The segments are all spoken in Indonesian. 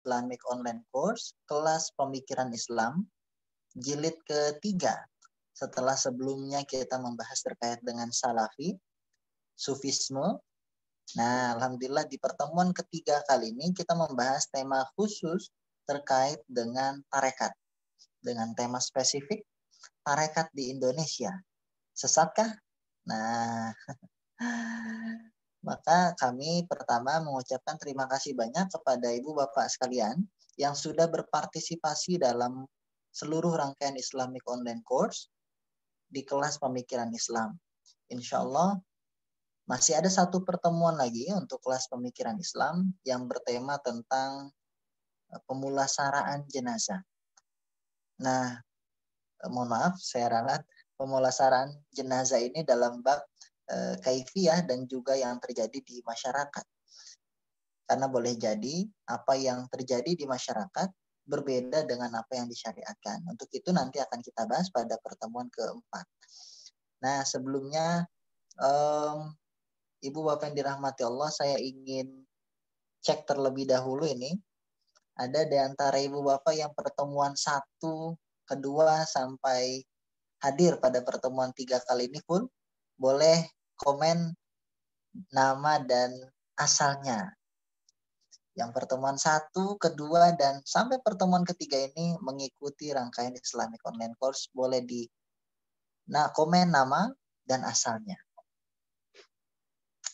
Islamic Online Course kelas pemikiran Islam jilid ketiga. Setelah sebelumnya kita membahas terkait dengan Salafi, Sufisme. Nah, alhamdulillah di pertemuan ketiga kali ini kita membahas tema khusus terkait dengan tarekat. Dengan tema spesifik, tarekat di Indonesia. Sesatkah? Nah, maka kami pertama mengucapkan terima kasih banyak kepada Ibu Bapak sekalian yang sudah berpartisipasi dalam seluruh rangkaian Islamic Online Course di kelas pemikiran Islam. Insya Allah masih ada satu pertemuan lagi untuk kelas pemikiran Islam yang bertema tentang pemulasaraan jenazah. Nah, mohon maaf, saya ralat, pemulasaraan jenazah ini dalam bab kaifiyah dan juga yang terjadi di masyarakat. Karena boleh jadi apa yang terjadi di masyarakat berbeda dengan apa yang disyariatkan. Untuk itu nanti akan kita bahas pada pertemuan keempat. Nah, sebelumnya Ibu Bapak yang dirahmati Allah, saya ingin cek terlebih dahulu ini. Ada di antara Ibu Bapak yang pertemuan 1, 2 sampai hadir pada pertemuan 3 kali ini pun boleh komen nama dan asalnya. Yang pertemuan 1, 2, dan sampai pertemuan ketiga ini mengikuti rangkaian Islamic Online Course, boleh di komen nama dan asalnya.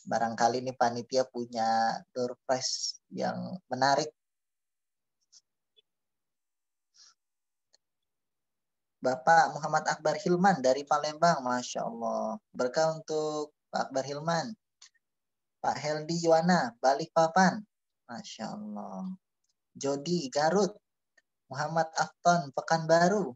Barangkali ini panitia punya door prize yang menarik. Bapak Muhammad Akbar Hilman dari Palembang, Masya Allah. Berkah untuk Pak Akbar Hilman. Pak Heldi Yuwana, Balikpapan, Masya Allah. Jody Garut, Muhammad Afton, Pekanbaru.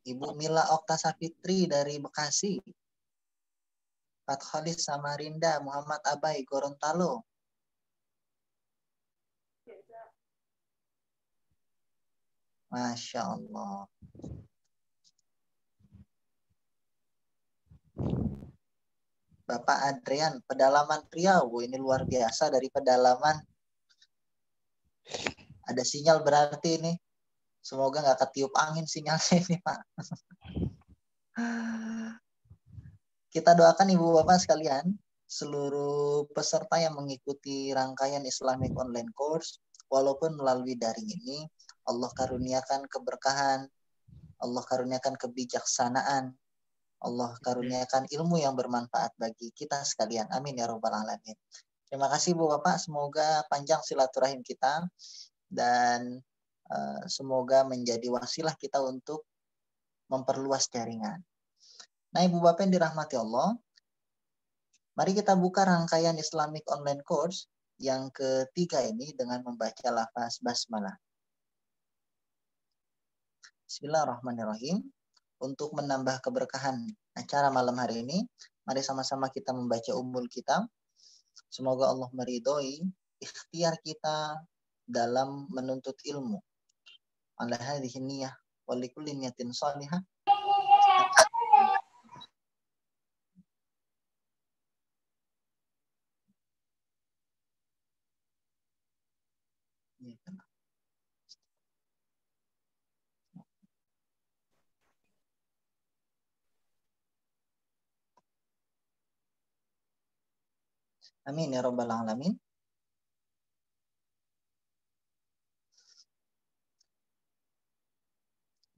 Ibu Mila Oktasafitri dari Bekasi. Pak Khalis Samarinda, Muhammad Abai, Gorontalo. Masya Allah. Bapak Adrian, Pedalaman Riau. Ini luar biasa dari pedalaman. Ada sinyal berarti ini. Semoga nggak ketiup angin sinyalnya ini, Pak. Kita doakan Ibu Bapak sekalian, seluruh peserta yang mengikuti rangkaian Islamic Online Course, walaupun melalui daring ini, Allah karuniakan keberkahan, Allah karuniakan kebijaksanaan, Allah karuniakan ilmu yang bermanfaat bagi kita sekalian. Amin ya Rabbal Alamin. Terima kasih Bu Bapak, semoga panjang silaturahim kita dan semoga menjadi wasilah kita untuk memperluas jaringan. Nah, Ibu Bapak yang dirahmati Allah, mari kita buka rangkaian Islamic Online Course yang ketiga ini dengan membaca lafaz basmalah. Bismillahirrahmanirrahim. Untuk menambah keberkahan acara malam hari ini, mari sama-sama kita membaca Ummul Kitab. Semoga Allah meridhoi ikhtiar kita dalam menuntut ilmu. Ala hadhihi niyyah wa likulli niyatin shalihah. Amin ya Rabbal Alamin.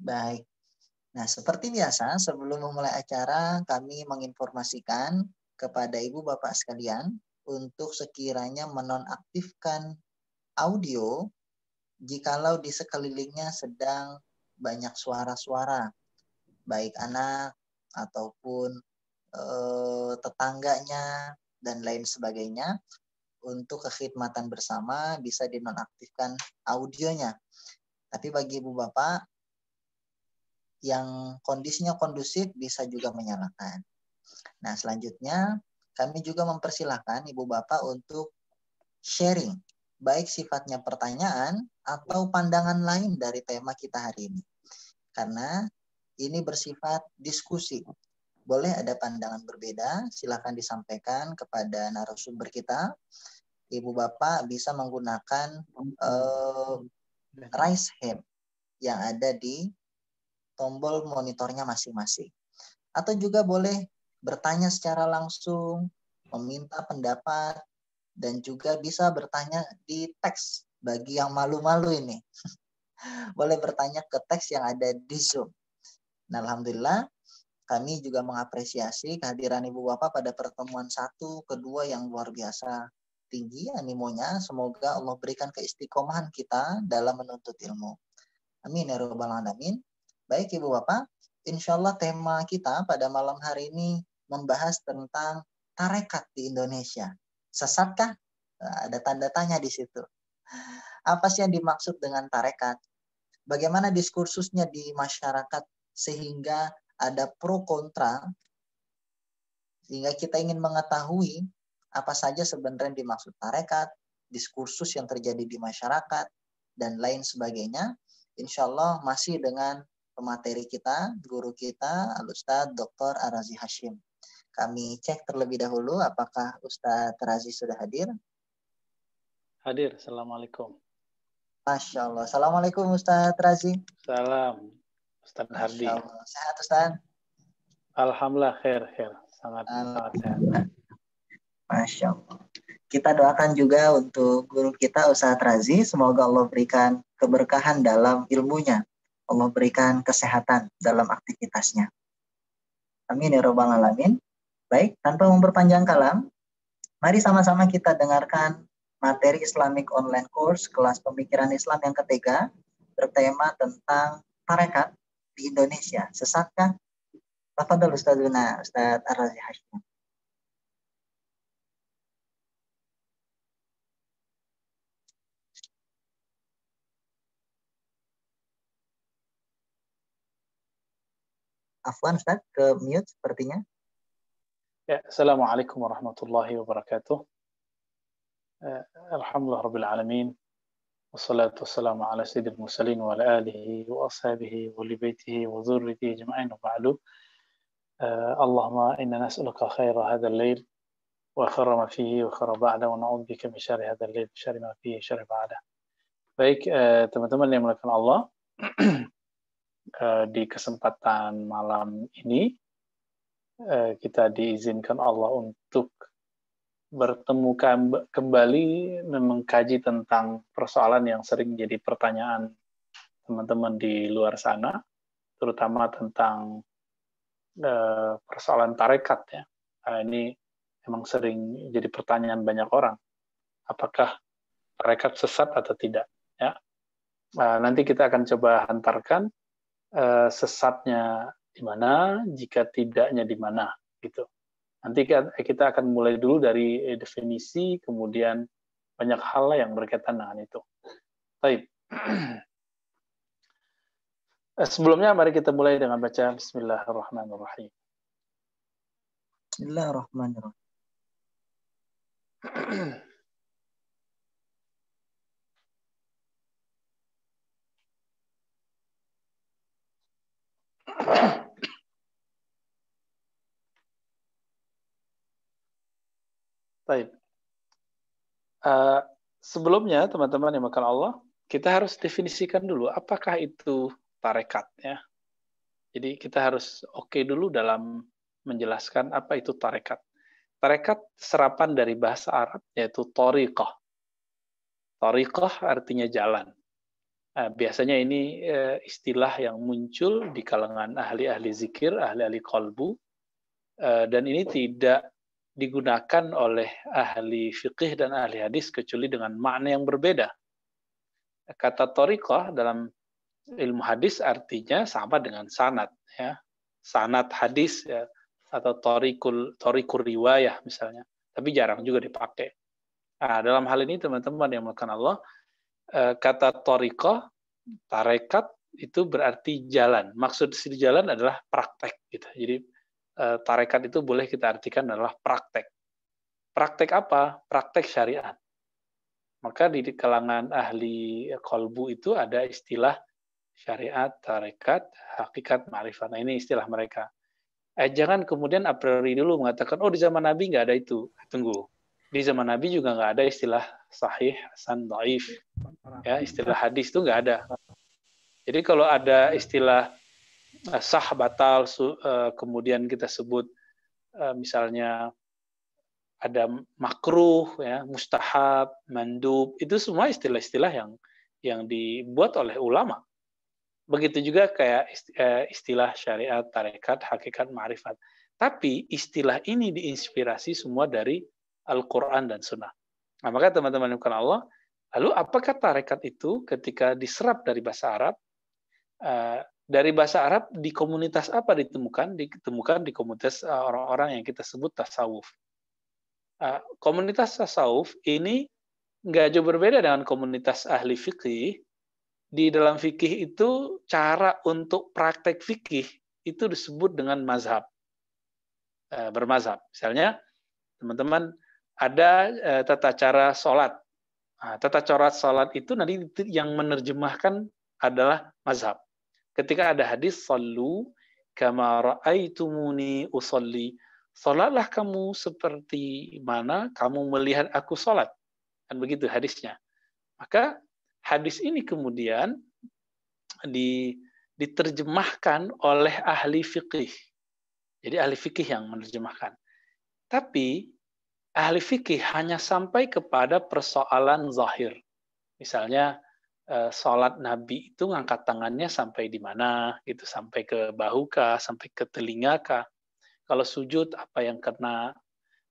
Baik. Nah, seperti biasa, sebelum memulai acara, kami menginformasikan kepada Ibu Bapak sekalian untuk sekiranya menonaktifkan audio jikalau di sekelilingnya sedang banyak suara-suara, baik anak ataupun tetangganya dan lain sebagainya. Untuk kekhidmatan bersama bisa dinonaktifkan audionya. Tapi bagi Ibu Bapak yang kondisinya kondusif bisa juga menyalakan. Nah, selanjutnya kami juga mempersilahkan Ibu Bapak untuk sharing, baik sifatnya pertanyaan atau pandangan lain dari tema kita hari ini. Karena ini bersifat diskusi. boleh ada pandangan berbeda, silakan disampaikan kepada narasumber kita. Ibu Bapak bisa menggunakan raise hand yang ada di tombol monitornya masing-masing. Atau juga boleh bertanya secara langsung, meminta pendapat, dan juga bisa bertanya di teks bagi yang malu-malu ini. Boleh bertanya ke teks yang ada di Zoom. Nah, alhamdulillah kami juga mengapresiasi kehadiran Ibu Bapak pada pertemuan 1, kedua yang luar biasa tinggi animonya. Semoga Allah berikan keistiqomahan kita dalam menuntut ilmu. Amin ya rabbal alamin. Baik Ibu Bapak, insya Allah tema kita pada malam hari ini membahas tentang tarekat di Indonesia. Sesatkah? Nah, ada tanda tanya di situ. Apa sih yang dimaksud dengan tarekat? Bagaimana diskursusnya di masyarakat sehingga ada pro kontra, sehingga kita ingin mengetahui apa saja sebenarnya dimaksud tarekat, diskursus yang terjadi di masyarakat, dan lain sebagainya. Insya Allah masih dengan pemateri kita, guru kita, Al-Ustadz Dr. Ar-Razi Hashim. Kami cek terlebih dahulu apakah Ustadz Razi sudah hadir. Hadir. Assalamualaikum. Masya Allah. Assalamualaikum Ustadz Razi. Salam Ustadz Hardi. Sehat Ustadz? Alhamdulillah khair. Sangat sehat. Masya Allah. Kita doakan juga untuk guru kita Ustadz Razi. Semoga Allah berikan keberkahan dalam ilmunya. Allah berikan kesehatan dalam aktivitasnya. Amin ya rabbal alamin. Baik, tanpa memperpanjang kalam, mari sama-sama kita dengarkan materi Islamic Online Course kelas pemikiran Islam yang ketiga bertema tentang tarekat di Indonesia. Sesatkah? Tafadhol Ustadzuna, Ustadz Ar-Razi Hashim. Afwan Ustadz, ke mute sepertinya. Ya, Assalamualaikum warahmatullahi wabarakatuh. Alhamdulillah Rabbil Alamin. Wassalatu wassalamu ala sayyidil mursalin wa ala alihi wa ashabihi wa li baitihi wa dzurriyyatihi ajma'in wa ba'du. Allahumma inna nas'aluka khaira hadzal lail wa khaira ma fihi wa khaira ba'da wa na'udzubika min syarri hadzal lail wa syarri ma fihi syarri ba'da. Baik, teman-teman yang dimuliakan Allah, di kesempatan malam ini kita diizinkan Allah untuk bertemu kembali mengkaji tentang persoalan yang sering jadi pertanyaan teman-teman di luar sana, terutama tentang persoalan tarekat ya. Ini memang sering jadi pertanyaan banyak orang. Apakah tarekat sesat atau tidak? Ya. Nanti kita akan coba hantarkan sesatnya di mana, jika tidaknya di mana, gitu. Nanti kita akan mulai dulu dari definisi, kemudian banyak hal yang berkaitan dengan itu. Baik. Sebelumnya mari kita mulai dengan baca Bismillahirrahmanirrahim. Bismillahirrahmanirrahim. Baik. Sebelumnya, teman-teman yang makan Allah, kita harus definisikan dulu apakah itu tarekat ya. Jadi kita harus dulu dalam menjelaskan apa itu tarekat. Tarekat serapan dari bahasa Arab yaitu thariqah. Thariqah artinya jalan. Biasanya ini istilah yang muncul di kalangan ahli-ahli zikir, ahli-ahli qalbu, dan ini tidak digunakan oleh ahli fiqih dan ahli hadis kecuali dengan makna yang berbeda. Kata thariqah dalam ilmu hadis artinya sama dengan sanad ya. Sanad hadis ya, atau thariqur riwayah misalnya, tapi jarang juga dipakai. Nah, dalam hal ini teman-teman yang melakukan Allah, kata thariqah, tarekat itu berarti jalan. Maksud di jalan adalah praktek gitu. Jadi tarekat itu boleh kita artikan adalah praktek. Praktek apa? Praktek syariat. Maka di kalangan ahli qalbu itu ada istilah syariat, tarekat, hakikat, ma'rifat. Nah, ini istilah mereka. Jangan kemudian a priori dulu mengatakan, oh di zaman Nabi nggak ada itu. Tunggu. Di zaman Nabi juga nggak ada istilah sahih, hasan, dhaif. Ya, istilah hadis itu nggak ada. Jadi kalau ada istilah sah, batal, kemudian kita sebut misalnya ada makruh, ya, mustahab, mandub, itu semua istilah-istilah yang dibuat oleh ulama. Begitu juga kayak istilah syariat, tarekat, hakikat, ma'rifat. Tapi istilah ini diinspirasi semua dari Al-Quran dan Sunnah. Nah, maka teman-teman yang bukan Allah, lalu apakah tarekat itu ketika diserap dari bahasa Arab, dari bahasa Arab di komunitas apa ditemukan? Ditemukan di komunitas orang-orang yang kita sebut tasawuf. Komunitas tasawuf ini nggak jauh berbeda dengan komunitas ahli fikih. Di dalam fikih itu cara untuk praktek fikih itu disebut dengan mazhab, bermazhab. Misalnya teman-teman ada tata cara sholat. Nah, tata cara sholat itu nanti yang menerjemahkan adalah mazhab. Ketika ada hadis sallu kama ra'aitumuni usolli, sholatlah kamu seperti mana kamu melihat aku sholat. Kan begitu hadisnya. Maka hadis ini kemudian diterjemahkan oleh ahli fikih. Jadi ahli fikih yang menerjemahkan. Tapi ahli fikih hanya sampai kepada persoalan zahir. Misalnya sholat Nabi itu ngangkat tangannya sampai di mana, gitu, sampai ke bahu kah, sampai ke telinga kah. Kalau sujud apa yang kena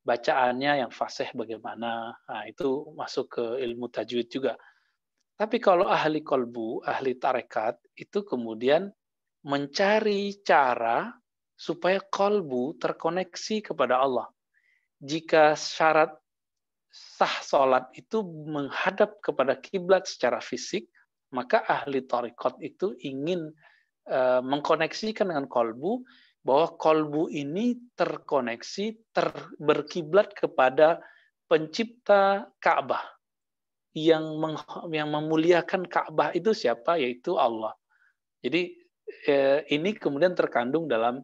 bacaannya, yang fasih bagaimana. Nah, itu masuk ke ilmu tajwid juga. Tapi kalau ahli kolbu, ahli tarekat, itu kemudian mencari cara supaya kolbu terkoneksi kepada Allah. Jika syarat sah sholat itu menghadap kepada kiblat secara fisik, maka ahli tarekat itu ingin mengkoneksikan dengan kolbu, bahwa kolbu ini terkoneksi, berkiblat kepada pencipta Ka'bah. Yang memuliakan Ka'bah itu siapa? Yaitu Allah. Jadi ini kemudian terkandung dalam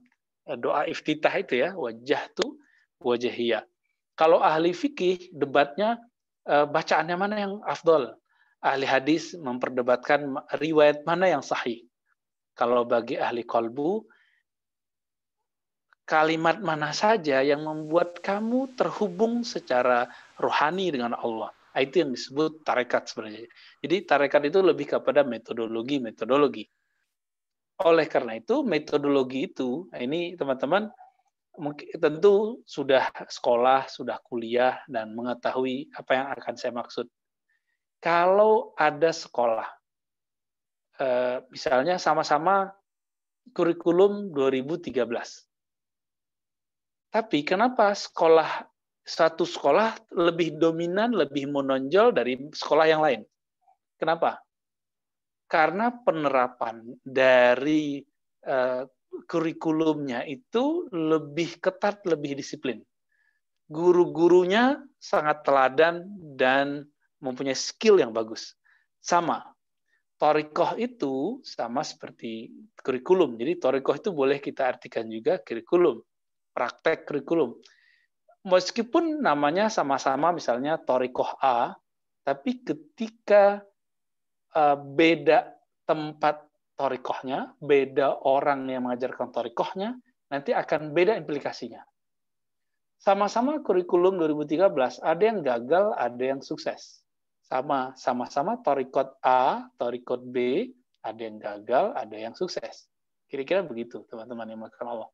doa iftitah itu ya, wajjahtu wajhiyah. Kalau ahli fikih debatnya bacaannya mana yang afdol. Ahli hadis memperdebatkan riwayat mana yang sahih. Kalau bagi ahli kolbu, kalimat mana saja yang membuat kamu terhubung secara rohani dengan Allah. Itu yang disebut tarekat sebenarnya. Jadi tarekat itu lebih kepada metodologi. Oleh karena itu, metodologi itu, ini teman-teman mungkin tentu sudah sekolah, sudah kuliah, dan mengetahui apa yang akan saya maksud. Kalau ada sekolah, misalnya sama-sama kurikulum 2013. Tapi kenapa satu sekolah lebih dominan, lebih menonjol dari sekolah yang lain? Kenapa? Karena penerapan dari kurikulumnya itu lebih ketat, lebih disiplin. Guru-gurunya sangat teladan dan mempunyai skill yang bagus. Sama, thariqah itu sama seperti kurikulum. Jadi thariqah itu boleh kita artikan juga kurikulum, praktek kurikulum. Meskipun namanya sama-sama misalnya thariqah A, tapi ketika beda tempat thariqahnya, beda orang yang mengajarkan thariqahnya, nanti akan beda implikasinya. Sama-sama kurikulum 2013, ada yang gagal, ada yang sukses. Sama-sama thariqat A, thariqat B, ada yang gagal, ada yang sukses. Kira-kira begitu, teman-teman yang melakukan Allah.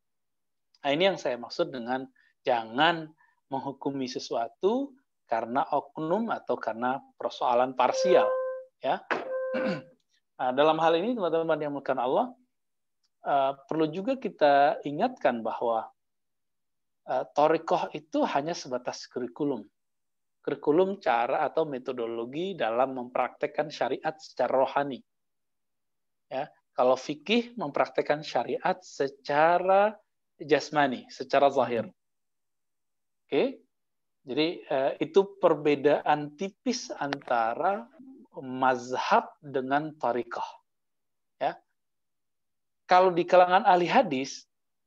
Nah, ini yang saya maksud dengan jangan menghukumi sesuatu karena oknum atau karena persoalan parsial. Ya. Nah, dalam hal ini, teman-teman yang melakukan Allah, perlu juga kita ingatkan bahwa thariqah itu hanya sebatas kurikulum. Kurikulum cara atau metodologi dalam mempraktekkan syariat secara rohani. Ya, kalau fikih mempraktekkan syariat secara jasmani, secara zahir. Oke, jadi itu perbedaan tipis antara mazhab dengan thariqah. Ya, kalau di kalangan ahli hadis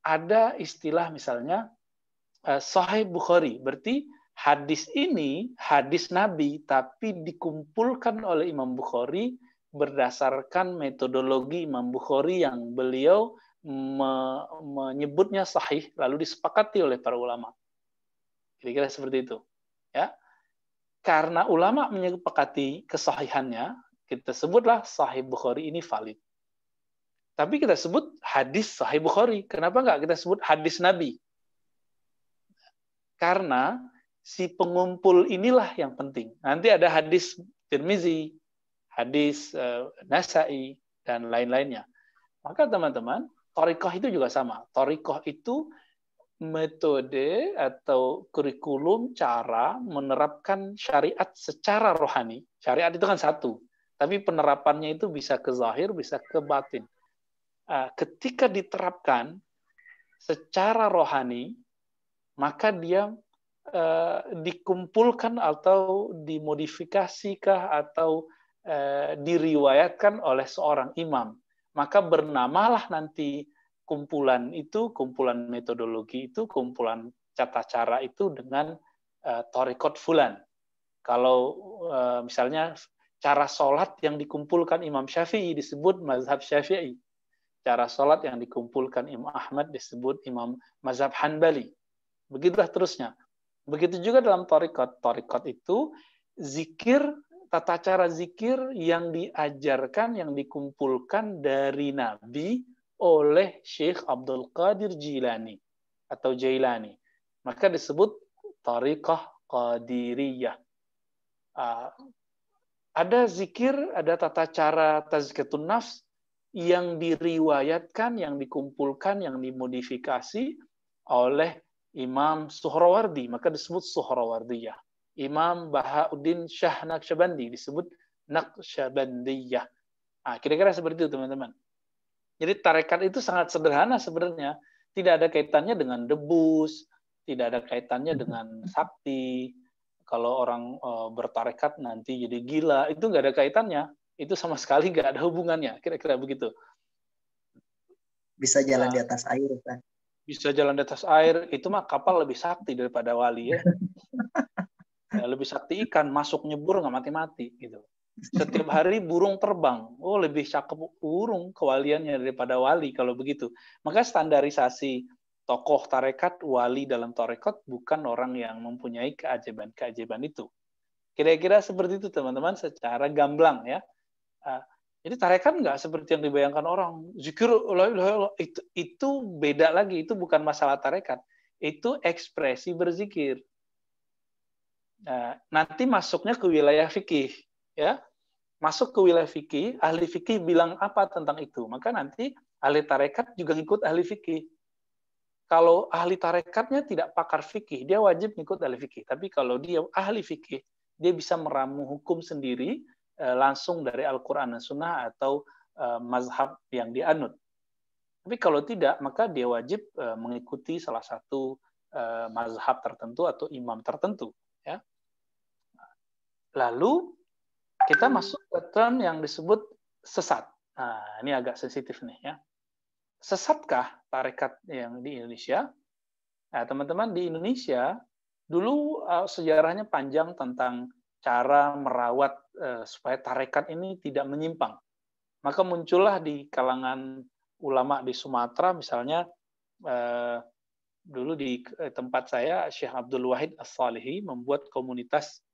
ada istilah misalnya Sahih Bukhari, berarti hadis ini hadis Nabi, tapi dikumpulkan oleh Imam Bukhari berdasarkan metodologi Imam Bukhari yang beliau menyebutnya sahih, lalu disepakati oleh para ulama. Kira-kira seperti itu. Ya. Karena ulama menyepakati kesahihannya, kita sebutlah Sahih Bukhari ini valid. Tapi kita sebut hadis Sahih Bukhari. Kenapa nggak kita sebut hadis Nabi? Karena si pengumpul inilah yang penting. Nanti ada hadis Tirmizi, hadis Nasai, dan lain-lainnya. Maka teman-teman, thariqah itu juga sama. Thariqah itu metode atau kurikulum cara menerapkan syariat secara rohani. Syariat itu kan satu, tapi penerapannya itu bisa ke zahir, bisa ke batin. Ketika diterapkan secara rohani, maka dia dikumpulkan atau dimodifikasikah atau diriwayatkan oleh seorang imam. Maka bernamalah nanti kumpulan itu, kumpulan metodologi itu, kumpulan tata cara itu dengan thariqat fulan. Kalau misalnya cara sholat yang dikumpulkan Imam Syafi'i disebut mazhab Syafi'i. Cara sholat yang dikumpulkan Imam Ahmad disebut Imam mazhab Hanbali. Begitulah terusnya. Begitu juga dalam thariqat. Thariqat itu zikir, tata cara zikir yang diajarkan, yang dikumpulkan dari Nabi oleh Syekh Abdul Qadir Jilani atau Jailani. Maka disebut thariqah qadiriyah. Ada zikir, ada tata cara tazkiyatun nafs yang diriwayatkan, yang dikumpulkan, yang dimodifikasi oleh Imam Suhrawardi, maka disebut Suhrawardiyah. Imam Bahauddin Shah Naqsyabandi disebut Naqsyabandiyah. Kira-kira seperti itu teman-teman. Jadi tarekat itu sangat sederhana sebenarnya. Tidak ada kaitannya dengan debus, tidak ada kaitannya dengan sakti. Kalau orang bertarekat nanti jadi gila, itu nggak ada kaitannya. Itu sama sekali nggak ada hubungannya. Kira-kira begitu. Bisa jalan di atas air, kan? Bisa jalan di atas air, itu mah kapal lebih sakti daripada wali ya. Lebih sakti ikan, masuk nyebur nggak mati-mati gitu. Setiap hari burung terbang. Oh, lebih cakep burung kewaliannya daripada wali kalau begitu. Maka standarisasi tokoh tarekat, wali dalam tarekat bukan orang yang mempunyai keajaiban-keajaiban itu. Kira-kira seperti itu teman-teman secara gamblang ya. Jadi tarekat nggak seperti yang dibayangkan orang. Zikir itu beda lagi. Itu bukan masalah tarekat. Itu ekspresi berzikir. Nanti masuknya ke wilayah fikih. Ya, masuk ke wilayah fikih, ahli fikih bilang apa tentang itu, maka nanti ahli tarekat juga ngikut ahli fikih. Kalau ahli tarekatnya tidak pakar fikih, dia wajib ngikut ahli fikih. Tapi kalau dia ahli fikih, dia bisa meramu hukum sendiri langsung dari Al-Quran dan Sunnah atau mazhab yang dianut. Tapi kalau tidak, maka dia wajib mengikuti salah satu mazhab tertentu atau imam tertentu. Ya. Lalu kita masuk ke term yang disebut sesat. Nah, ini agak sensitif nih ya. Sesatkah tarekat yang di Indonesia? Nah, teman-teman, di Indonesia dulu sejarahnya panjang tentang cara merawat supaya tarekat ini tidak menyimpang. Maka muncullah di kalangan ulama di Sumatera, misalnya dulu di tempat saya, Syekh Abdul Wahid As-Salihi membuat komunitas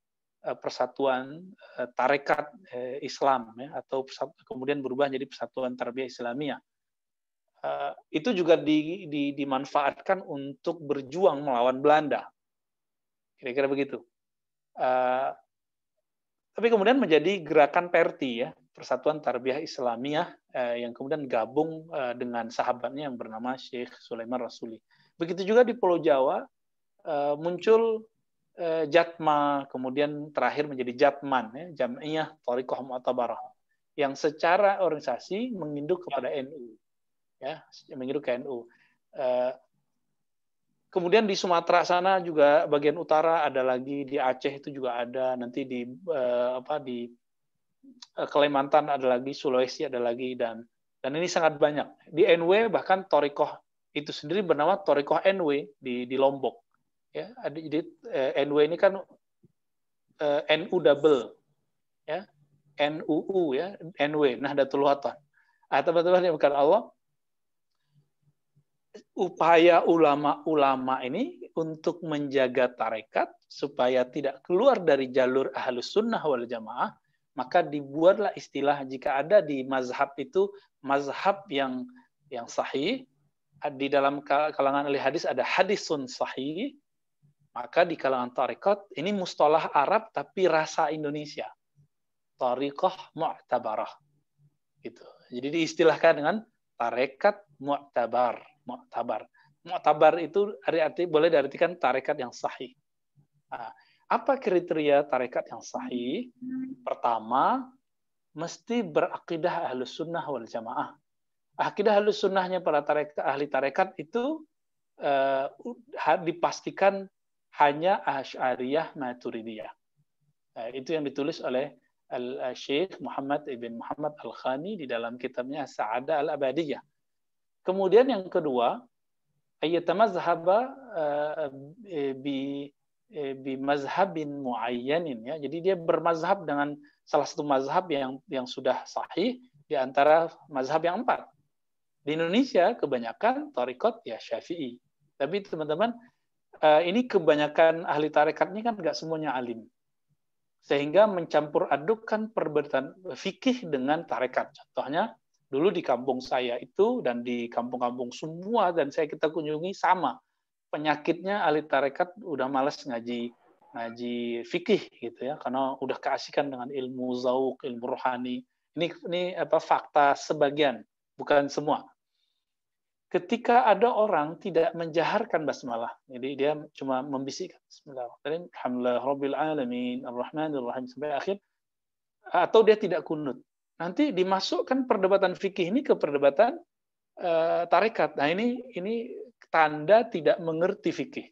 persatuan tarekat Islam ya, atau kemudian berubah jadi persatuan tarbiyah Islamiyah. Itu juga dimanfaatkan untuk berjuang melawan Belanda. Kira-kira begitu. Tapi kemudian menjadi gerakan Perti ya, Persatuan Tarbiyah Islamiyah yang kemudian gabung dengan sahabatnya yang bernama Syekh Sulaiman Rasuli. Begitu juga di Pulau Jawa muncul Jatma, kemudian terakhir menjadi Jatman, ya, Jam'iyah Thariqah Mu'tabarah, yang secara organisasi menginduk kepada NU, ya, menginduk ke NU. Kemudian di Sumatera sana juga bagian utara ada lagi, di Aceh itu juga ada, nanti di Kalimantan ada lagi, Sulawesi ada lagi, dan ini sangat banyak. Di NW bahkan Thariqah itu sendiri bernama Thariqah NW di Lombok. Ya, jadi NW ini kan NU double, ya, NUU ya, NW, Nahdlatul Wathon. Teman-teman yang bukan Allah, upaya ulama-ulama ini untuk menjaga tarekat supaya tidak keluar dari jalur Ahlus Sunnah wal Jamaah, maka dibuatlah istilah jika ada di mazhab itu mazhab yang sahih, di dalam kalangan ahli hadis ada hadisun sahih, maka di kalangan tarekat ini mustalah Arab tapi rasa Indonesia, tariqah mu'tabarah gitu. Jadi diistilahkan dengan tarekat mu'tabar. Mu'tabar itu arti boleh diartikan tarekat yang sahih. Nah, apa kriteria tarekat yang sahih? Pertama, mesti berakidah Ahlus Sunnah wal Jamaah. Akidah Ahlus Sunnahnya para ahli tarekat itu dipastikan hanya Asy'ariyah Maturidiyah. Itu yang ditulis oleh Al-Syekh Muhammad ibn Muhammad Al-Khani di dalam kitabnya Sa'adah Al-Abadiyah. Kemudian yang kedua, ayatamazhaba bi mazhabin muayyanin, ya. Jadi dia bermazhab dengan salah satu mazhab yang sudah sahih di antara mazhab yang 4. Di Indonesia kebanyakan tarekat ya Syafi'i. Tapi teman-teman, ini kebanyakan ahli tarekat ini kan nggak semuanya alim. Sehingga mencampur adukkan perbedaan fikih dengan tarekat. Contohnya, dulu di kampung saya itu dan di kampung-kampung semua dan kita kunjungi sama. Penyakitnya ahli tarekat udah malas ngaji fikih gitu ya, karena udah keasikan dengan ilmu zauq, ilmu rohani. Ini fakta sebagian, bukan semua. Ketika ada orang tidak menjaharkan basmalah, jadi dia cuma membisikkan Bismillahirrahmanirrahim, Alhamdulillahirabbil alamin, Arrahmanirrahim sampai akhir, atau dia tidak kunut. Nanti dimasukkan perdebatan fikih ini ke perdebatan tarekat. Nah, ini tanda tidak mengerti fikih.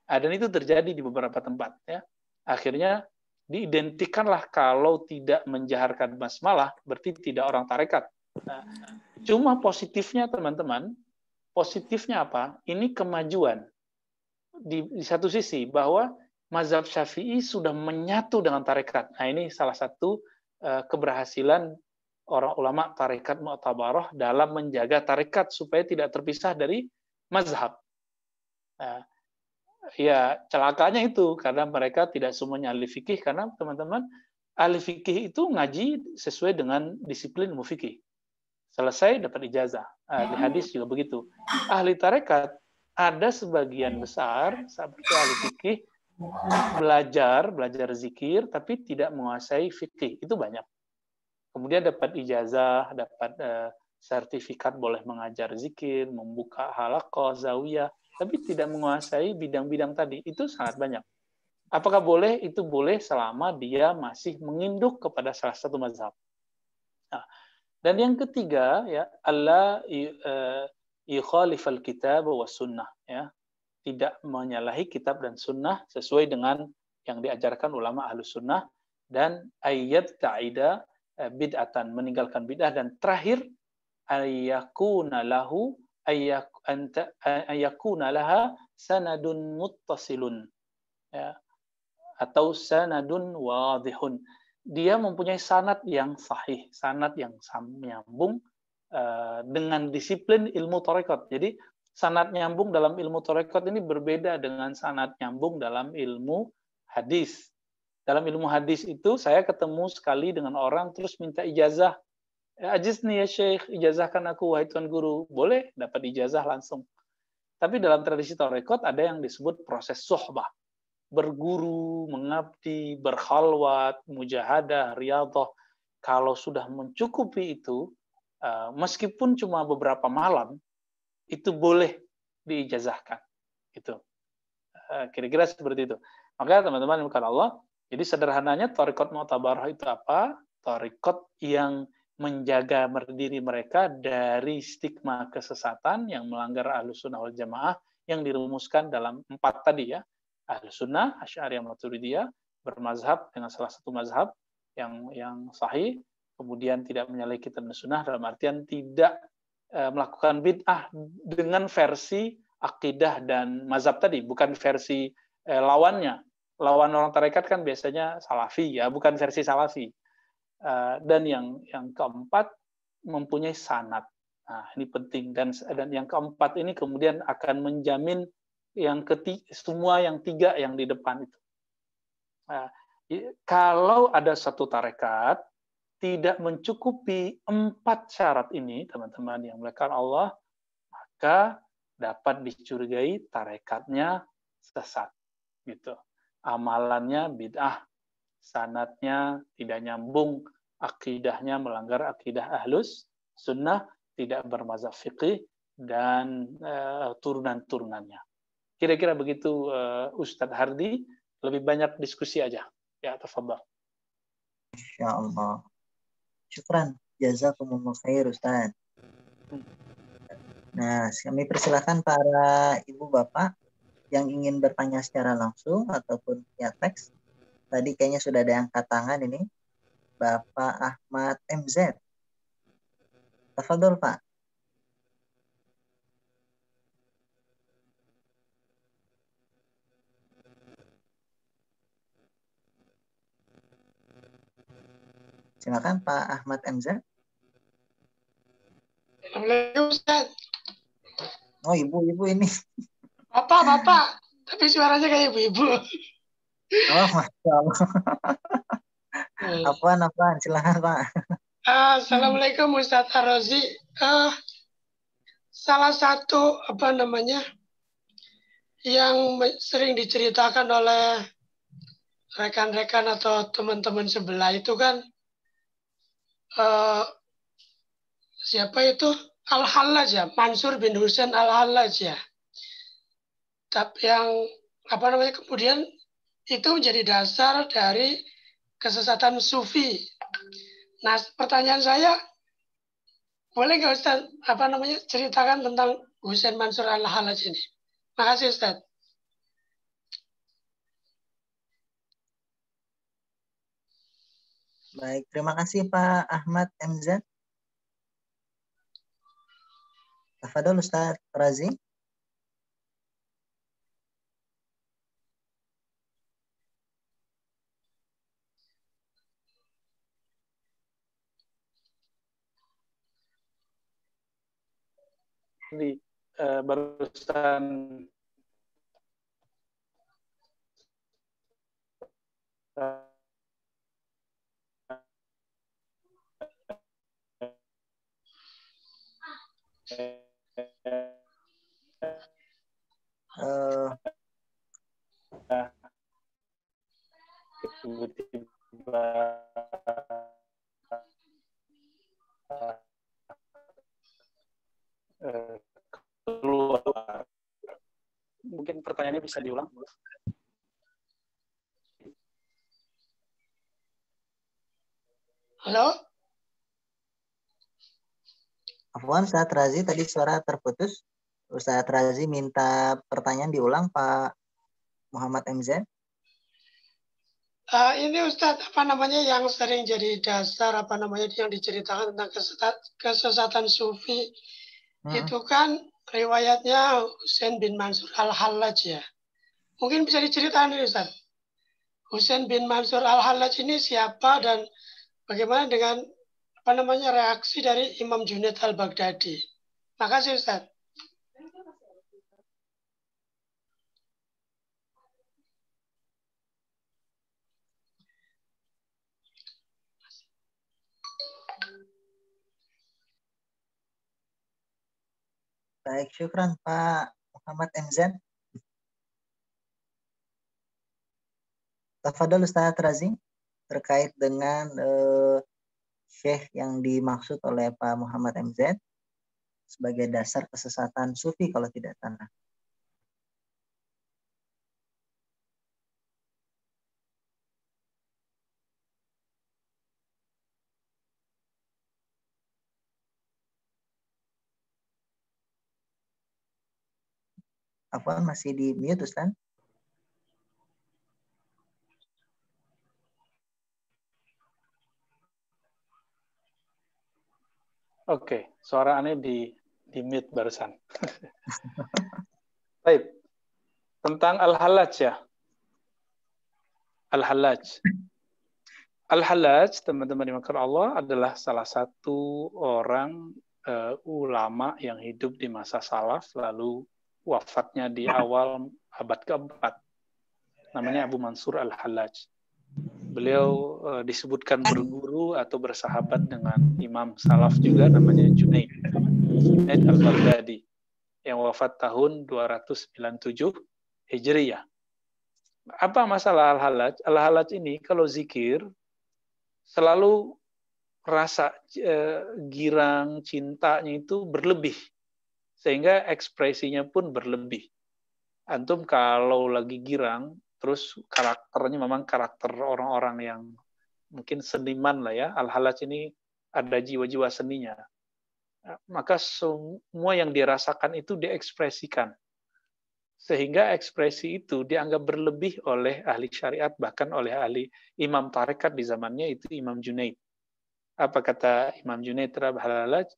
Dan itu terjadi di beberapa tempat ya. Akhirnya diidentikanlah kalau tidak menjaharkan basmalah berarti tidak orang tarekat. Nah, cuma positifnya teman-teman, positifnya apa? Ini kemajuan di satu sisi bahwa mazhab Syafi'i sudah menyatu dengan tarekat. Nah, ini salah satu keberhasilan orang ulama tarekat mu'tabarah dalam menjaga tarekat supaya tidak terpisah dari mazhab. Nah, ya celakanya itu karena mereka tidak semuanya ahli fikih, karena teman-teman ahli fikih itu ngaji sesuai dengan disiplin ilmu fikih. Selesai dapat ijazah. Ahli hadis juga begitu. Ahli tarekat ada sebagian besar seperti ahli fikih belajar zikir tapi tidak menguasai fikih, itu banyak. Kemudian dapat ijazah, dapat sertifikat boleh mengajar zikir, membuka halaqah, zawiyah, tapi tidak menguasai bidang-bidang tadi. Itu sangat banyak. Apakah boleh? Itu boleh selama dia masih menginduk kepada salah satu mazhab. Nah, dan yang ketiga, ya, Allah yukhalifal kitab wa sunnah, ya. Tidak menyalahi kitab dan sunnah sesuai dengan yang diajarkan ulama ahlus sunnah, dan ayat ta'ida bid'atan, meninggalkan bid'ah, dan terakhir ayyakuna laha sanadun muttasilun, ya, atau sanadun wadihun. Dia mempunyai sanad yang sahih, sanad yang nyambung dengan disiplin ilmu tarekat. Jadi sanad nyambung dalam ilmu tarekat ini berbeda dengan sanad nyambung dalam ilmu hadis. Dalam ilmu hadis itu saya ketemu sekali dengan orang terus minta ijazah. Ajizni ya Syekh, ijazahkan aku wahai Tuan Guru. Boleh, dapat ijazah langsung. Tapi dalam tradisi tarekat ada yang disebut proses suhbah. Berguru, mengabdi, berkhalwat, mujahadah, riyadhah. Kalau sudah mencukupi itu, meskipun cuma beberapa malam, itu boleh diijazahkan. Gitu. Kira-kira seperti itu. Maka teman-teman bukan Allah, jadi sederhananya tarekat mu'tabarah itu apa? Tarekat yang menjaga diri mereka dari stigma kesesatan yang melanggar Ahlus Sunnah wal Jamaah yang dirumuskan dalam 4 tadi, ya. Ahlus Sunnah, Asy'ariyah Maturidiyah, bermazhab dengan salah satu mazhab yang sahih, kemudian tidak menyalahi kitab dan sunnah dalam artian tidak melakukan bid'ah dengan versi akidah dan mazhab tadi, bukan versi lawannya. Lawan orang tarekat kan biasanya salafi, ya, bukan versi salafi. Dan yang keempat, mempunyai sanad. Nah, ini penting, dan yang keempat ini kemudian akan menjamin semua yang tiga yang di depan itu. Nah, kalau ada satu tarekat tidak mencukupi 4 syarat ini, teman-teman yang dimuliakan Allah, maka dapat dicurigai tarekatnya sesat, gitu. Amalannya bid'ah, sanadnya tidak nyambung, akidahnya melanggar akidah ahlus sunnah, tidak bermazhab fiqih, dan turunan-turunannya. Kira-kira begitu, Ustadz Hardi. Lebih banyak diskusi aja. Ya, tafadhal. Insya Allah. Syukran. Jazakumullah khair, Ustaz. Nah, kami persilakan para ibu bapak yang ingin bertanya secara langsung ataupun via teks. Tadi kayaknya sudah ada yang angkat tangan ini. Bapak Ahmad MZ. Tafadhol, Pak. Silakan Pak Ahmad MZ. Assalamualaikum, Ustaz. Oh, ibu-ibu ini. Bapak. Tapi suaranya kayak ibu-ibu. Oh, Masya Allah. Apaan? Silakan, Pak. Assalamualaikum, Ustaz Ar-Razi. Salah satu yang sering diceritakan oleh rekan-rekan atau teman-teman sebelah itu kan siapa itu? Al-Hallaj ya, Mansur bin Husain Al-Hallaj ya. Tapi yang kemudian itu menjadi dasar dari kesesatan sufi. Nah, pertanyaan saya, boleh nggak Ustaz ceritakan tentang Husain Mansur Al-Hallaj ini? Makasih Ustaz. Baik, terima kasih Pak Ahmad MZ. Tafadhol Ustaz Razi. Di barusan tiba-tiba keluar. Mungkin pertanyaannya bisa diulang. Halo? Afwan, Ustaz Razi, tadi suara terputus. Ustaz Razi minta pertanyaan diulang, Pak Muhammad MZ. Ini Ustadz yang sering jadi dasar yang diceritakan tentang kesesatan sufi itu kan riwayatnya Husain bin Mansur Al-Hallaj ya. Mungkin bisa diceritakan ini Ustadz. Husain bin Mansur Al-Hallaj ini siapa dan bagaimana dengan reaksi dari Imam Junaid Al-Baghdadi. Makasih Ustadz. Baik, syukran Pak Muhammad MZ. Tafadhol Ustaz Razi terkait dengan syekh yang dimaksud oleh Pak Muhammad MZ sebagai dasar kesesatan sufi kalau tidak salah. Apa masih di mute Ustaz? Oke, suara aneh Di mute barusan. Baik. Tentang Al-Hallaj ya. Al-Hallaj. Al-Hallaj, teman-teman dimakan Allah, adalah salah satu orang ulama yang hidup di masa salaf, lalu wafatnya di awal abad keempat. Namanya Abu Mansur Al-Hallaj. Beliau disebutkan berguru atau bersahabat dengan imam salaf juga, namanya Junaid Al-Baghdadi, yang wafat tahun 297 Hijriyah. Apa masalah Al-Hallaj? Al-Hallaj ini kalau zikir selalu rasa girang, cintanya itu berlebih. Sehingga ekspresinya pun berlebih. Antum kalau lagi girang, terus karakternya memang karakter orang-orang yang mungkin seniman lah ya. Al-Hallaj ini ada jiwa-jiwa seninya. Maka semua yang dirasakan itu diekspresikan. Sehingga ekspresi itu dianggap berlebih oleh ahli syariat, bahkan oleh ahli imam tarekat di zamannya, itu Imam Junaid. Apa kata Imam Junaid terhadap Hallaj?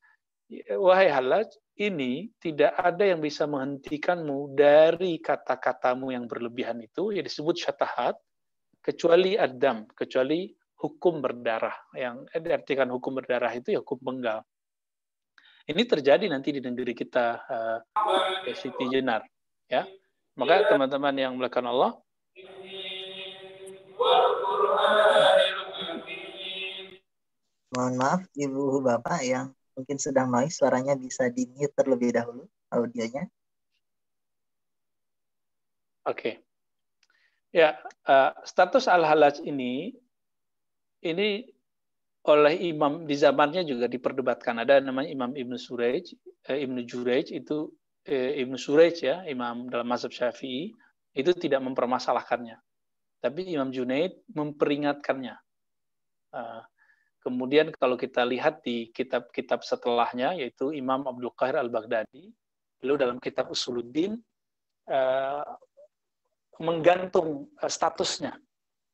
Wahai Hallaj, ini tidak ada yang bisa menghentikanmu dari kata-katamu yang berlebihan itu, yang disebut syatahat, kecuali adam, kecuali hukum berdarah. Yang diartikan hukum berdarah itu ya hukum penggal. Ini terjadi nanti di negeri kita, Siti Jenar. Ya, maka teman-teman yang melakukan Allah, mohon maaf Ibu Bapak yang mungkin sedang noise, suaranya bisa di-mute terlebih dahulu audionya. Oke. Ya, status Al-Hallaj ini oleh imam di zamannya juga diperdebatkan. Ada namanya Imam Ibnu Jurayj itu Ibnu Surayj ya, imam dalam mazhab Syafi'i, itu tidak mempermasalahkannya. Tapi Imam Junaid memperingatkannya. Kemudian kalau kita lihat di kitab-kitab setelahnya, yaitu Imam Abdul Qahir Al-Baghdadi, beliau dalam kitab Usuluddin menggantung statusnya.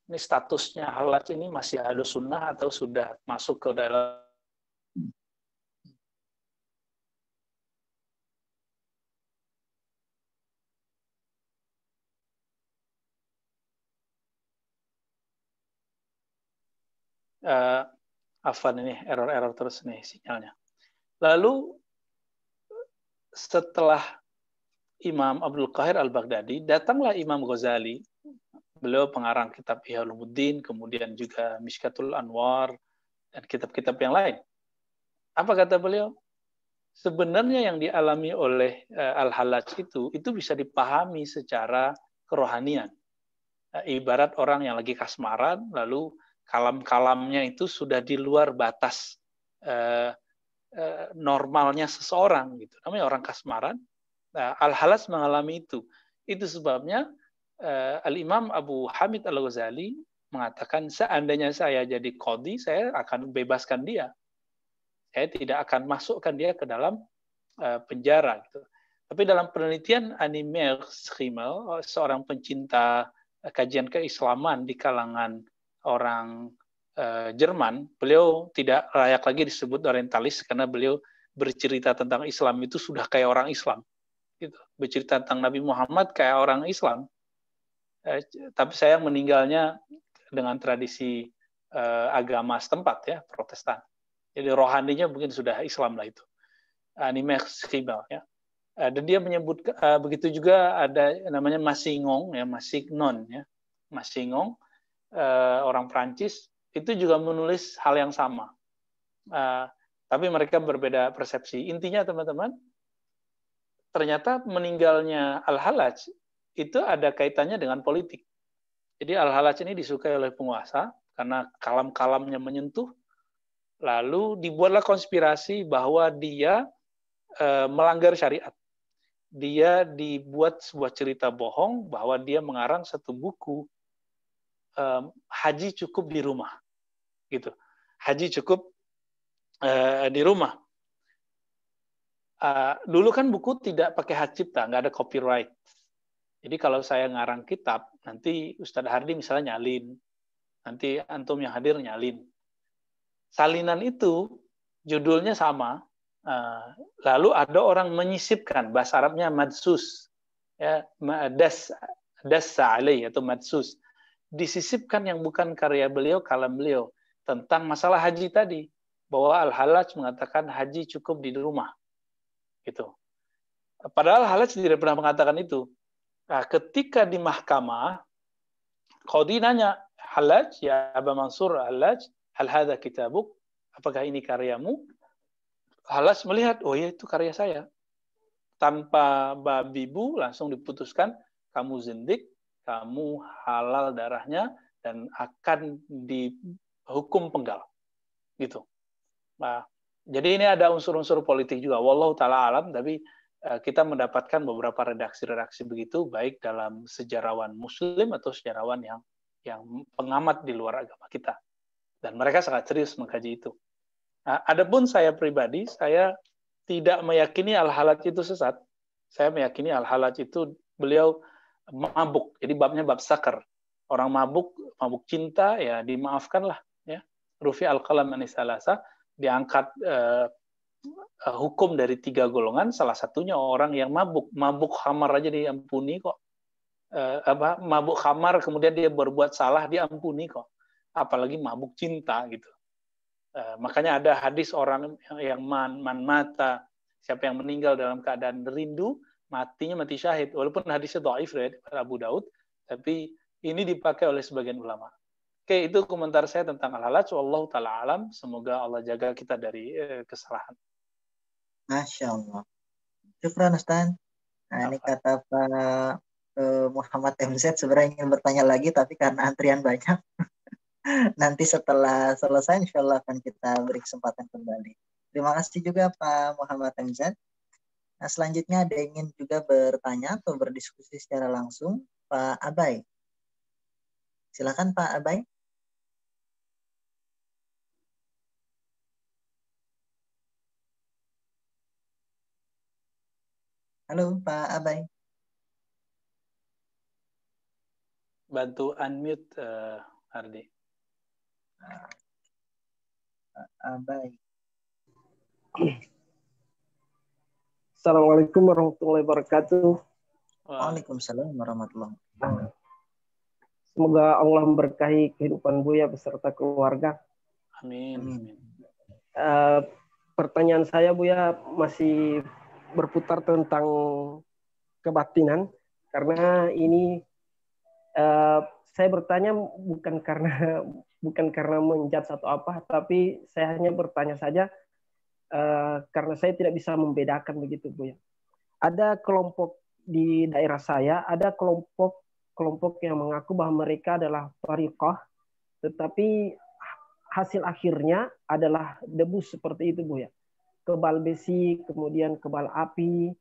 Ini statusnya Hallaj ini masih Ahlus Sunnah atau sudah masuk ke dalam Afwan, ini error terus nih sinyalnya. Lalu setelah Imam Abdul Qahir Al-Baghdadi, datanglah Imam Ghazali. Beliau pengarang kitab Ihya Ulumuddin, kemudian juga Mishkatul Anwar, dan kitab-kitab yang lain. Apa kata beliau? Sebenarnya yang dialami oleh Al-Hallaj itu bisa dipahami secara kerohanian. Ibarat orang yang lagi kasmaran, lalu kalam-kalamnya itu sudah di luar batas normalnya seseorang, gitu. Namanya orang kasmaran. Al-Hallaj mengalami itu. Itu sebabnya Al-Imam Abu Hamid Al-Ghazali mengatakan, seandainya saya jadi qadhi, saya akan bebaskan dia. Saya tidak akan masukkan dia ke dalam penjara. Gitu. Tapi dalam penelitian Animer Schimmel, seorang pencinta kajian keislaman di kalangan orang Jerman, beliau tidak layak lagi disebut orientalis karena beliau bercerita tentang Islam itu sudah kayak orang Islam. Gitu. Bercerita tentang Nabi Muhammad kayak orang Islam. Tapi sayang meninggalnya dengan tradisi agama setempat ya, Protestan. Jadi rohaninya mungkin sudah Islam lah itu. Animer Schimmel ya. Dan dia menyebut begitu juga ada namanya Massignon ya, Massignon ya. Massignon orang Prancis itu juga menulis hal yang sama. Tapi mereka berbeda persepsi. Intinya teman-teman, ternyata meninggalnya Al-Hallaj itu ada kaitannya dengan politik. Jadi Al-Hallaj ini disukai oleh penguasa karena kalam-kalamnya menyentuh, lalu dibuatlah konspirasi bahwa dia melanggar syariat. Dia dibuat sebuah cerita bohong bahwa dia mengarang satu buku haji cukup di rumah, gitu. Haji cukup di rumah. Dulu kan buku tidak pakai hak cipta, nggak ada copyright. Jadi kalau saya ngarang kitab, nanti Ustadz Hardi misalnya nyalin, nanti antum yang hadir nyalin. Salinan itu judulnya sama, Lalu ada orang menyisipkan, bahasa Arabnya madsus, ya, dassa alaih atau madsus, disisipkan yang bukan karya beliau, kalam beliau, tentang masalah haji tadi, bahwa Al-Hallaj mengatakan haji cukup di rumah, gitu. Padahal Hallaj tidak pernah mengatakan itu. Nah, ketika di mahkamah, qadhi nanya, Hallaj, ya Aba Mansur Hallaj, hal hadza kitabuk, apakah ini karyamu? Hallaj melihat, oh ya itu karya saya. Tanpa babi bu, langsung diputuskan, kamu zindik, kamu halal darahnya, dan akan dihukum penggal. Gitu. Nah, jadi ini ada unsur-unsur politik juga. Wallahu ta'ala alam, tapi kita mendapatkan beberapa redaksi-redaksi begitu, baik dalam sejarawan muslim atau sejarawan yang pengamat di luar agama kita. Dan mereka sangat serius mengkaji itu. Nah, adapun saya pribadi, saya tidak meyakini Al-Hallaj itu sesat. Saya meyakini Al-Hallaj itu beliau mabuk. Jadi babnya bab sakar. Orang mabuk cinta, ya dimaafkanlah. Ya. Rufi al-qalam anis salasa, diangkat hukum dari 3 golongan, salah satunya orang yang mabuk. Mabuk khamar aja diampuni kok. Mabuk khamar, kemudian dia berbuat salah, diampuni kok. Apalagi mabuk cinta gitu. Makanya ada hadis orang yang man mata, siapa yang meninggal dalam keadaan rindu, matinya mati syahid. Walaupun hadisnya dhaif dari Abu Daud, tapi ini dipakai oleh sebagian ulama. Oke, itu komentar saya tentang Al-Hallaj. Wallahu ta'ala alam. Semoga Allah jaga kita dari kesalahan. Masya Allah. Syukran Ustaz. Nah, ini kata Pak Muhammad MZ sebenarnya ingin bertanya lagi, tapi karena antrian banyak. Nanti setelah selesai insya Allah akan kita beri kesempatan kembali. Terima kasih juga Pak Muhammad MZ. Nah, selanjutnya ada yang ingin juga bertanya atau berdiskusi secara langsung, Pak Abai. Silakan Pak Abai. Halo Pak Abai. Bantu unmute Ardi. Abai. Assalamualaikum warahmatullahi wabarakatuh. Waalaikumsalam warahmatullahi wabarakatuh. Semoga Allah memberkahi kehidupan Buya beserta keluarga. Amin. Pertanyaan saya Buya masih berputar tentang kebatinan, karena ini saya bertanya bukan karena menjudge atau apa, tapi saya hanya bertanya saja karena saya tidak bisa membedakan begitu Buya. Ada kelompok di daerah saya, ada kelompok yang mengaku bahwa mereka adalah thariqah, tetapi hasil akhirnya adalah debu seperti itu Buya. Kebal besi, kemudian kebal api.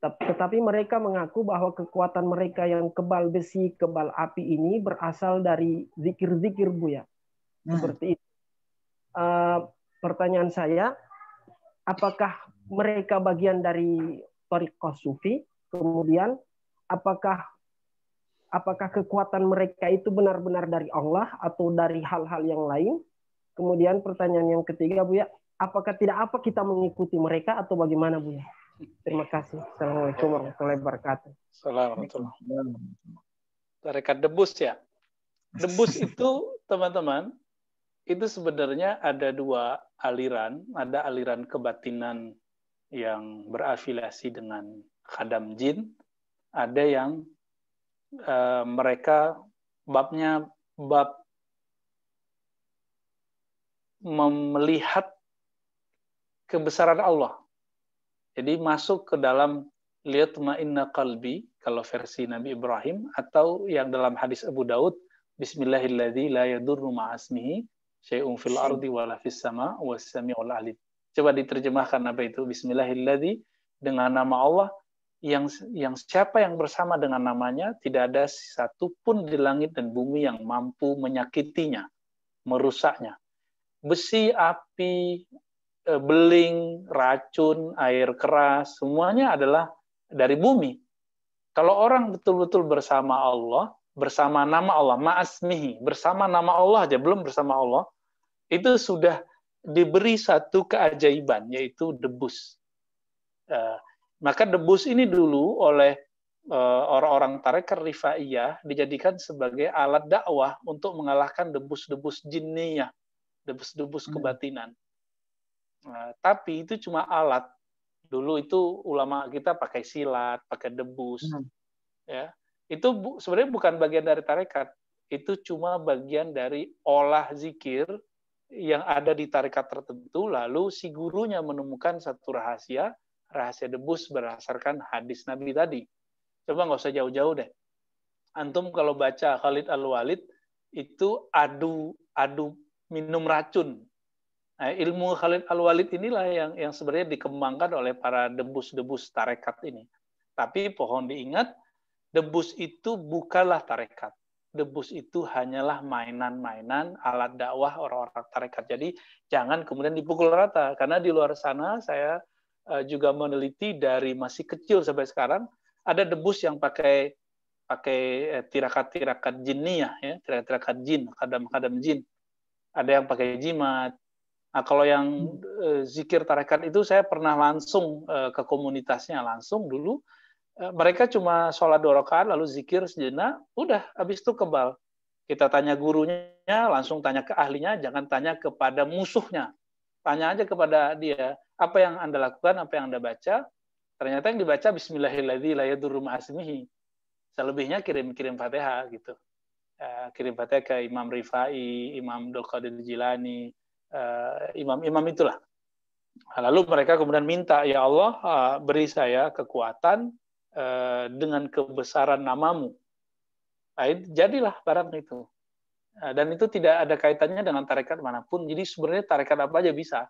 Tetapi mereka mengaku bahwa kekuatan mereka yang kebal besi, kebal api ini berasal dari zikir-zikir Buya. Seperti itu. Pertanyaan saya, apakah mereka bagian dari thariqah sufi? Kemudian apakah kekuatan mereka itu benar-benar dari Allah atau dari hal-hal yang lain? Kemudian pertanyaan yang ketiga Buya, apakah tidak apa kita mengikuti mereka atau bagaimana Buya? Terima kasih. Assalamualaikum warahmatullahi wabarakatuh. Assalamualaikum. Tarekat debus ya. Debus itu teman-teman, itu sebenarnya ada 2 aliran. Ada aliran kebatinan yang berafiliasi dengan khadam jin. Ada yang mereka babnya bab melihat kebesaran Allah. Jadi masuk ke dalam liyatma'inna qalbi, kalau versi Nabi Ibrahim, atau yang dalam hadis Abu Daud, Bismillahilladzi la yadurru ma'asmihi syai'un fil ardi wala fis sama was-sami'ul alim. Coba diterjemahkan apa itu? Bismillahilladzi, dengan nama Allah yang siapa yang bersama dengan namanya tidak ada satu pun di langit dan bumi yang mampu menyakitinya, merusaknya. Besi, api, beling, racun, air keras, semuanya adalah dari bumi. Kalau orang betul-betul bersama Allah, bersama nama Allah, ma'asmihi, bersama nama Allah aja, belum bersama Allah, itu sudah diberi satu keajaiban, yaitu debus. Maka debus ini dulu oleh orang-orang tarekat Rifaiyah dijadikan sebagai alat dakwah untuk mengalahkan debus-debus jinniyah, debus-debus kebatinan. Tapi itu cuma alat. Dulu itu ulama kita pakai silat, pakai debus. Ya. Itu sebenarnya bukan bagian dari tarekat. Itu cuma bagian dari olah zikir yang ada di tarekat tertentu, lalu si gurunya menemukan satu rahasia debus berdasarkan hadis Nabi tadi. Coba nggak usah jauh-jauh deh. Antum kalau baca Khalid Al-Walid, itu adu minum racun. Nah, ilmu Khalid Al-Walid inilah yang sebenarnya dikembangkan oleh para debus-debus tarekat ini. Tapi pohon diingat, debus itu bukanlah tarekat. Debus itu hanyalah mainan-mainan alat dakwah orang-orang tarekat. Jadi jangan kemudian dipukul rata. Karena di luar sana saya juga meneliti dari masih kecil sampai sekarang, ada debus yang pakai tirakat-tirakat jinniyah, ya, tirakat jin, kadam-kadam jin. Ada yang pakai jimat. Nah, kalau yang zikir tarekat itu saya pernah langsung ke komunitasnya langsung dulu. Mereka cuma sholat 2 rakaat lalu zikir sejenak, udah habis itu kebal. Kita tanya gurunya, langsung tanya ke ahlinya, jangan tanya kepada musuhnya. Tanya aja kepada dia, apa yang Anda lakukan, apa yang Anda baca. Ternyata yang dibaca Bismillahirrahmanirrahim la yadurru ma'asmihi. Selebihnya kirim Fatihah gitu. Kirim Fatihah ke Imam Rifai, Imam Abdul Qadir Jilani, imam-imam itulah. Lalu mereka kemudian minta, ya Allah beri saya kekuatan dengan kebesaran namamu. Jadilah barang itu. Dan itu tidak ada kaitannya dengan tarekat manapun. Jadi sebenarnya tarekat apa aja bisa.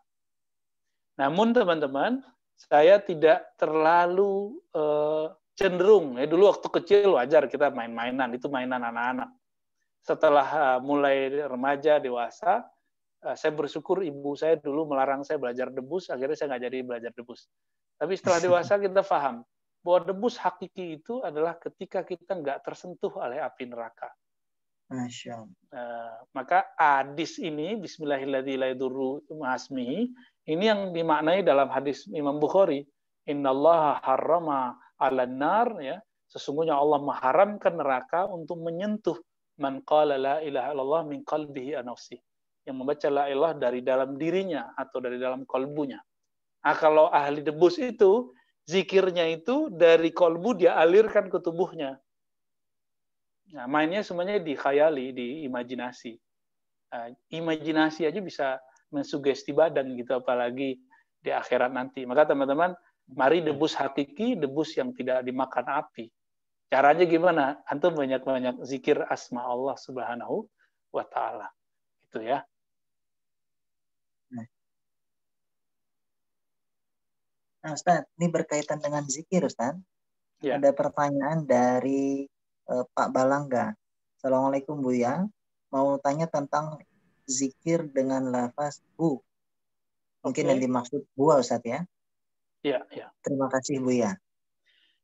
Namun teman-teman, saya tidak terlalu cenderung. Dulu waktu kecil wajar kita main-mainan. Itu mainan anak-anak. Setelah mulai remaja, dewasa, saya bersyukur ibu saya dulu melarang saya belajar debus. Akhirnya saya nggak jadi belajar debus. Tapi setelah dewasa kita paham bahwa debus hakiki itu adalah ketika kita nggak tersentuh oleh api neraka. Masya Allah. Maka hadis ini, Bismillahirrahmanirrahim, ini yang dimaknai dalam hadis Imam Bukhari. Innallaha harrama 'alan nar, ya. Sesungguhnya Allah mengharamkan neraka untuk menyentuh man qala la ilaha illallah min qalbihi anafsi. Yang membaca la ilaha dari dalam dirinya atau dari dalam kalbunya. Nah, kalau ahli debus itu zikirnya itu dari kolbu dia alirkan ke tubuhnya. Nah, mainnya semuanya dikhayali, diimajinasi. Imajinasi aja bisa mensugesti badan gitu, apalagi di akhirat nanti. Maka teman-teman, mari debus hakiki, debus yang tidak dimakan api. Caranya gimana? Antum banyak-banyak zikir asma Allah Subhanahu wa Ta'ala. Itu ya. Nah, Ustaz, ini berkaitan dengan zikir, Ustaz. Ya. Ada pertanyaan dari Pak Balangga. Assalamualaikum Buya. Mau tanya tentang zikir dengan lafaz hu. Mungkin yang dimaksud huwa, Ustaz ya? Iya, iya. Terima kasih Buya.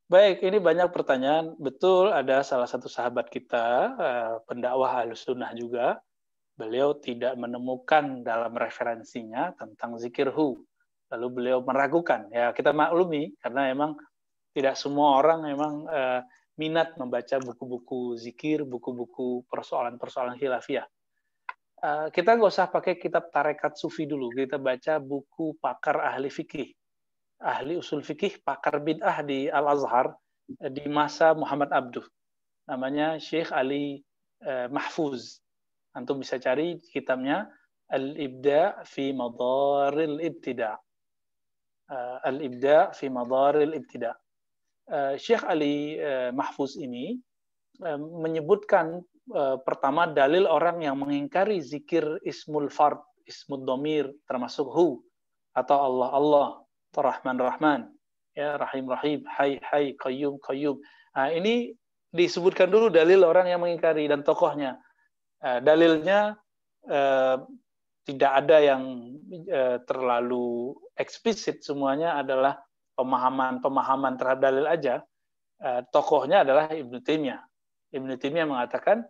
Baik, ini banyak pertanyaan. Betul, ada salah satu sahabat kita, pendakwah Ahlussunnah juga. Beliau tidak menemukan dalam referensinya tentang zikir hu. Lalu beliau meragukan. Ya, kita maklumi karena memang tidak semua orang memang minat membaca buku-buku zikir, buku-buku persoalan-persoalan khilafiyah. Kita nggak usah pakai kitab tarekat sufi dulu. Kita baca buku pakar ahli fikih, ahli usul fikih, pakar bid'ah di Al-Azhar di masa Muhammad Abduh. Namanya Syekh Ali Mahfuz. Antum bisa cari kitabnya Al-Ibda' fi Madaril Ibtida'. Al-Ibda' fi Madaril Ibtida'. Syekh Ali Mahfuz ini menyebutkan pertama dalil orang yang mengingkari zikir ismul fard, ismul dhamir, termasuk hu atau Allah Allah, atau Rahman Rahman, ya, Rahim Rahim, Hai Hai, Qayyum Qayyum. Nah, ini disebutkan dulu dalil orang yang mengingkari dan tokohnya. Dalilnya tidak ada yang terlalu eksplisit, semuanya adalah pemahaman terhadap dalil aja. Tokohnya adalah Ibnu Taimiyah. Ibnu Taimiyah mengatakan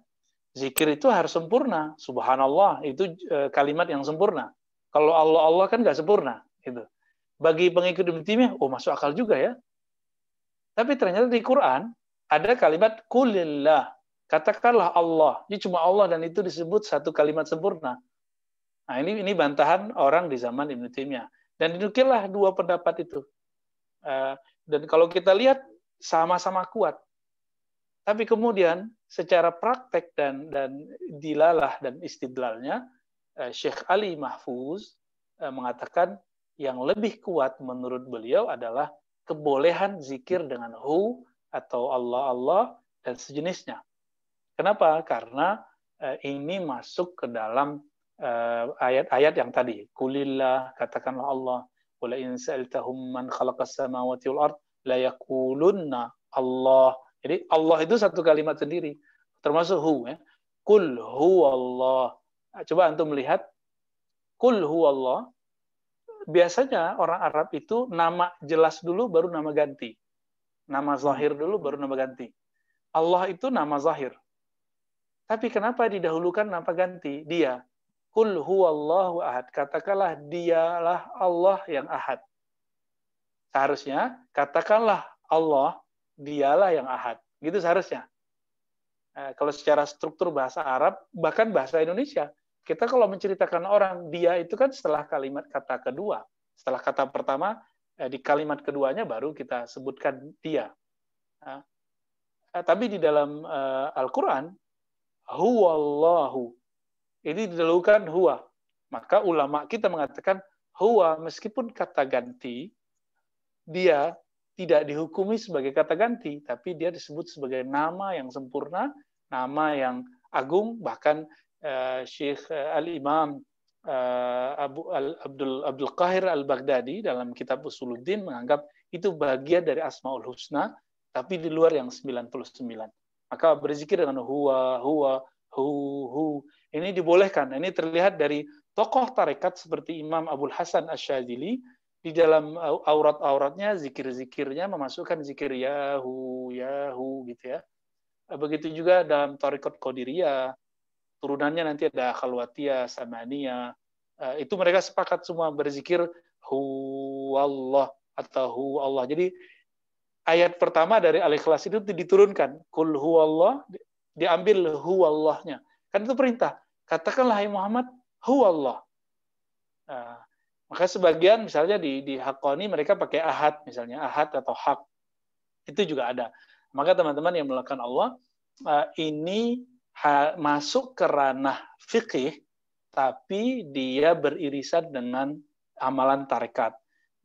zikir itu harus sempurna. Subhanallah itu kalimat yang sempurna. Kalau Allah kan nggak sempurna. Gitu. Bagi pengikut Ibnu Taimiyah, masuk akal juga ya. Tapi ternyata di Quran ada kalimat kulillah. Katakanlah Allah. Ini cuma Allah dan itu disebut satu kalimat sempurna. Nah, ini bantahan orang di zaman Ibnu Taimiyah. Dan dinukillah dua pendapat itu. Dan kalau kita lihat sama-sama kuat. Tapi kemudian secara praktek dan dilalah dan istidlalnya, Syekh Ali Mahfuz mengatakan yang lebih kuat menurut beliau adalah kebolehan zikir dengan hu atau Allah dan sejenisnya. Kenapa? Karena ini masuk ke dalam ayat-ayat yang tadi. Kulillah, katakanlah Allah. Wala in sa'altahum man khalaqas samawati wal ard la yaqulunna Allah. Jadi Allah itu satu kalimat sendiri, termasuk hu ya. Kul huwallah. Coba antum melihat kul huwallah. Biasanya orang Arab itu nama jelas dulu baru nama ganti. Nama zahir dulu baru nama ganti. Allah itu nama zahir. Tapi kenapa didahulukan nama ganti? Dia. Kul huwallahu ahad. Katakanlah dialah Allah yang ahad. Seharusnya katakanlah Allah dialah yang ahad. Gitu seharusnya. Kalau secara struktur bahasa Arab, bahkan bahasa Indonesia, kita kalau menceritakan orang, dia itu kan setelah kalimat kata kedua. Setelah kata pertama, di kalimat keduanya baru kita sebutkan dia. Tapi di dalam Al-Quran, huwallahu. Ini didahulukan huwa. Maka ulama kita mengatakan, huwa meskipun kata ganti, dia tidak dihukumi sebagai kata ganti, tapi dia disebut sebagai nama yang sempurna, nama yang agung, bahkan Syekh Al-Imam Abdul Qahir Al-Baghdadi dalam kitab Usuluddin menganggap itu bagian dari Asmaul Husna, tapi di luar yang 99. Maka berzikir dengan huwa, hu. Ini dibolehkan. Ini terlihat dari tokoh tarekat seperti Imam Abul Hasan Asy-Syadzili. Di dalam aurat-auratnya, zikir-zikirnya memasukkan zikir yahu gitu ya. Begitu juga dalam Thariqat Qadiriyah, turunannya nanti ada Khalwatiyah, Samaniyah. Itu mereka sepakat semua berzikir hu Allah atau hu Allah. Jadi ayat pertama dari Al-Ikhlas itu diturunkan. Kul hu Allah, diambil hu Allahnya. Kan itu perintah. Katakanlah hai Muhammad, hu Allah. Maka sebagian misalnya di Haqqani mereka pakai ahad misalnya, ahad atau hak. Itu juga ada. Maka teman-teman yang melakukan Allah, ini masuk ke ranah fikih, tapi dia beririsan dengan amalan tarekat.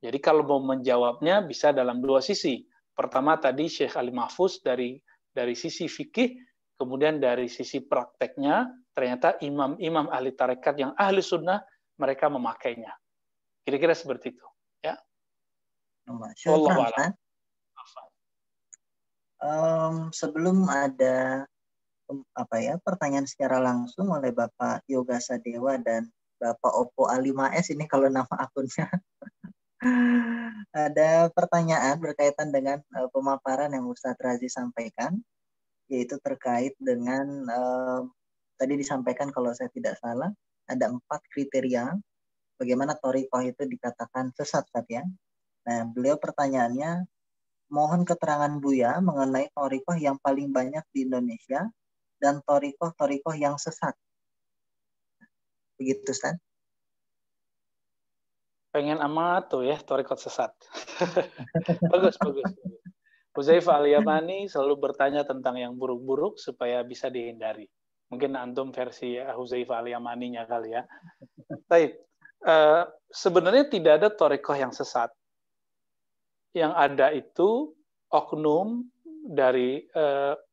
Jadi kalau mau menjawabnya bisa dalam dua sisi. Pertama tadi Syekh Ali Mahfuz dari sisi fikih, kemudian dari sisi prakteknya, ternyata imam-imam ahli tarekat yang ahli sunnah, mereka memakainya. Kira-kira seperti itu, ya. Syukran, sebelum ada pertanyaan secara langsung oleh Bapak Yoga Sadewa dan Bapak Oppo A5S, ini kalau nama akunnya. Ada pertanyaan berkaitan dengan pemaparan yang Ustadz Razi sampaikan, yaitu terkait dengan tadi disampaikan kalau saya tidak salah ada 4 kriteria bagaimana thariqah itu dikatakan sesat, ya. Nah, beliau pertanyaannya, mohon keterangan Buya mengenai thariqah yang paling banyak di Indonesia dan thariqah yang sesat. Begitu, Ustaz? Pengen amat tuh ya thariqah sesat. Bagus. Huzaifah Al-Yamani selalu bertanya tentang yang buruk-buruk supaya bisa dihindari. Mungkin antum versi Huzaifah Al-Yamaninya kali ya. Baik. Sebenarnya tidak ada thariqah yang sesat. Yang ada itu oknum dari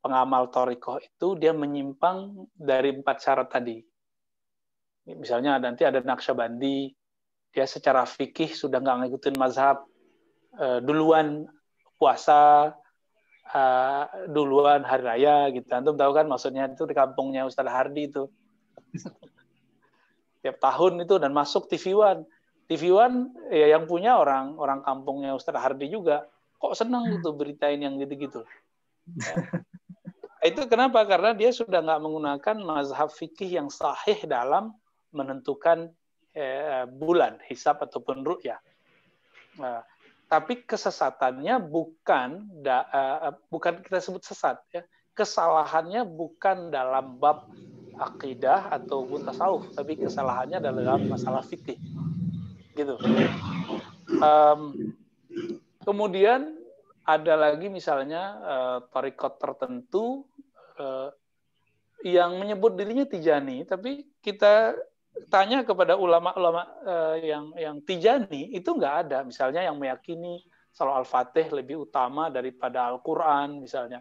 pengamal thariqah itu dia menyimpang dari 4 syarat tadi. Misalnya nanti ada Naqsyabandi, dia secara fikih sudah nggak ngikutin mazhab, duluan puasa, duluan hari raya gitu. Antum tahu kan maksudnya itu di kampungnya Ustaz Hardi itu. Tiap tahun itu dan masuk TV One. TV One ya yang punya orang kampungnya Ustaz Hardi juga. Kok senang gitu beritain yang gitu-gitu. Ya. Itu kenapa? Karena dia sudah nggak menggunakan mazhab fikih yang sahih dalam menentukan bulan, hisab ataupun ru'yah. Tapi kesesatannya bukan kita sebut sesat, ya. Kesalahannya bukan dalam bab akidah ataupun tasawuf, tapi kesalahannya dalam masalah fikih, gitu. Kemudian ada lagi misalnya tarekat tertentu yang menyebut dirinya Tijani, tapi kita tanya kepada ulama-ulama yang Tijani itu nggak ada. Misalnya yang meyakini Salat Al-Fatih lebih utama daripada Al-Quran misalnya.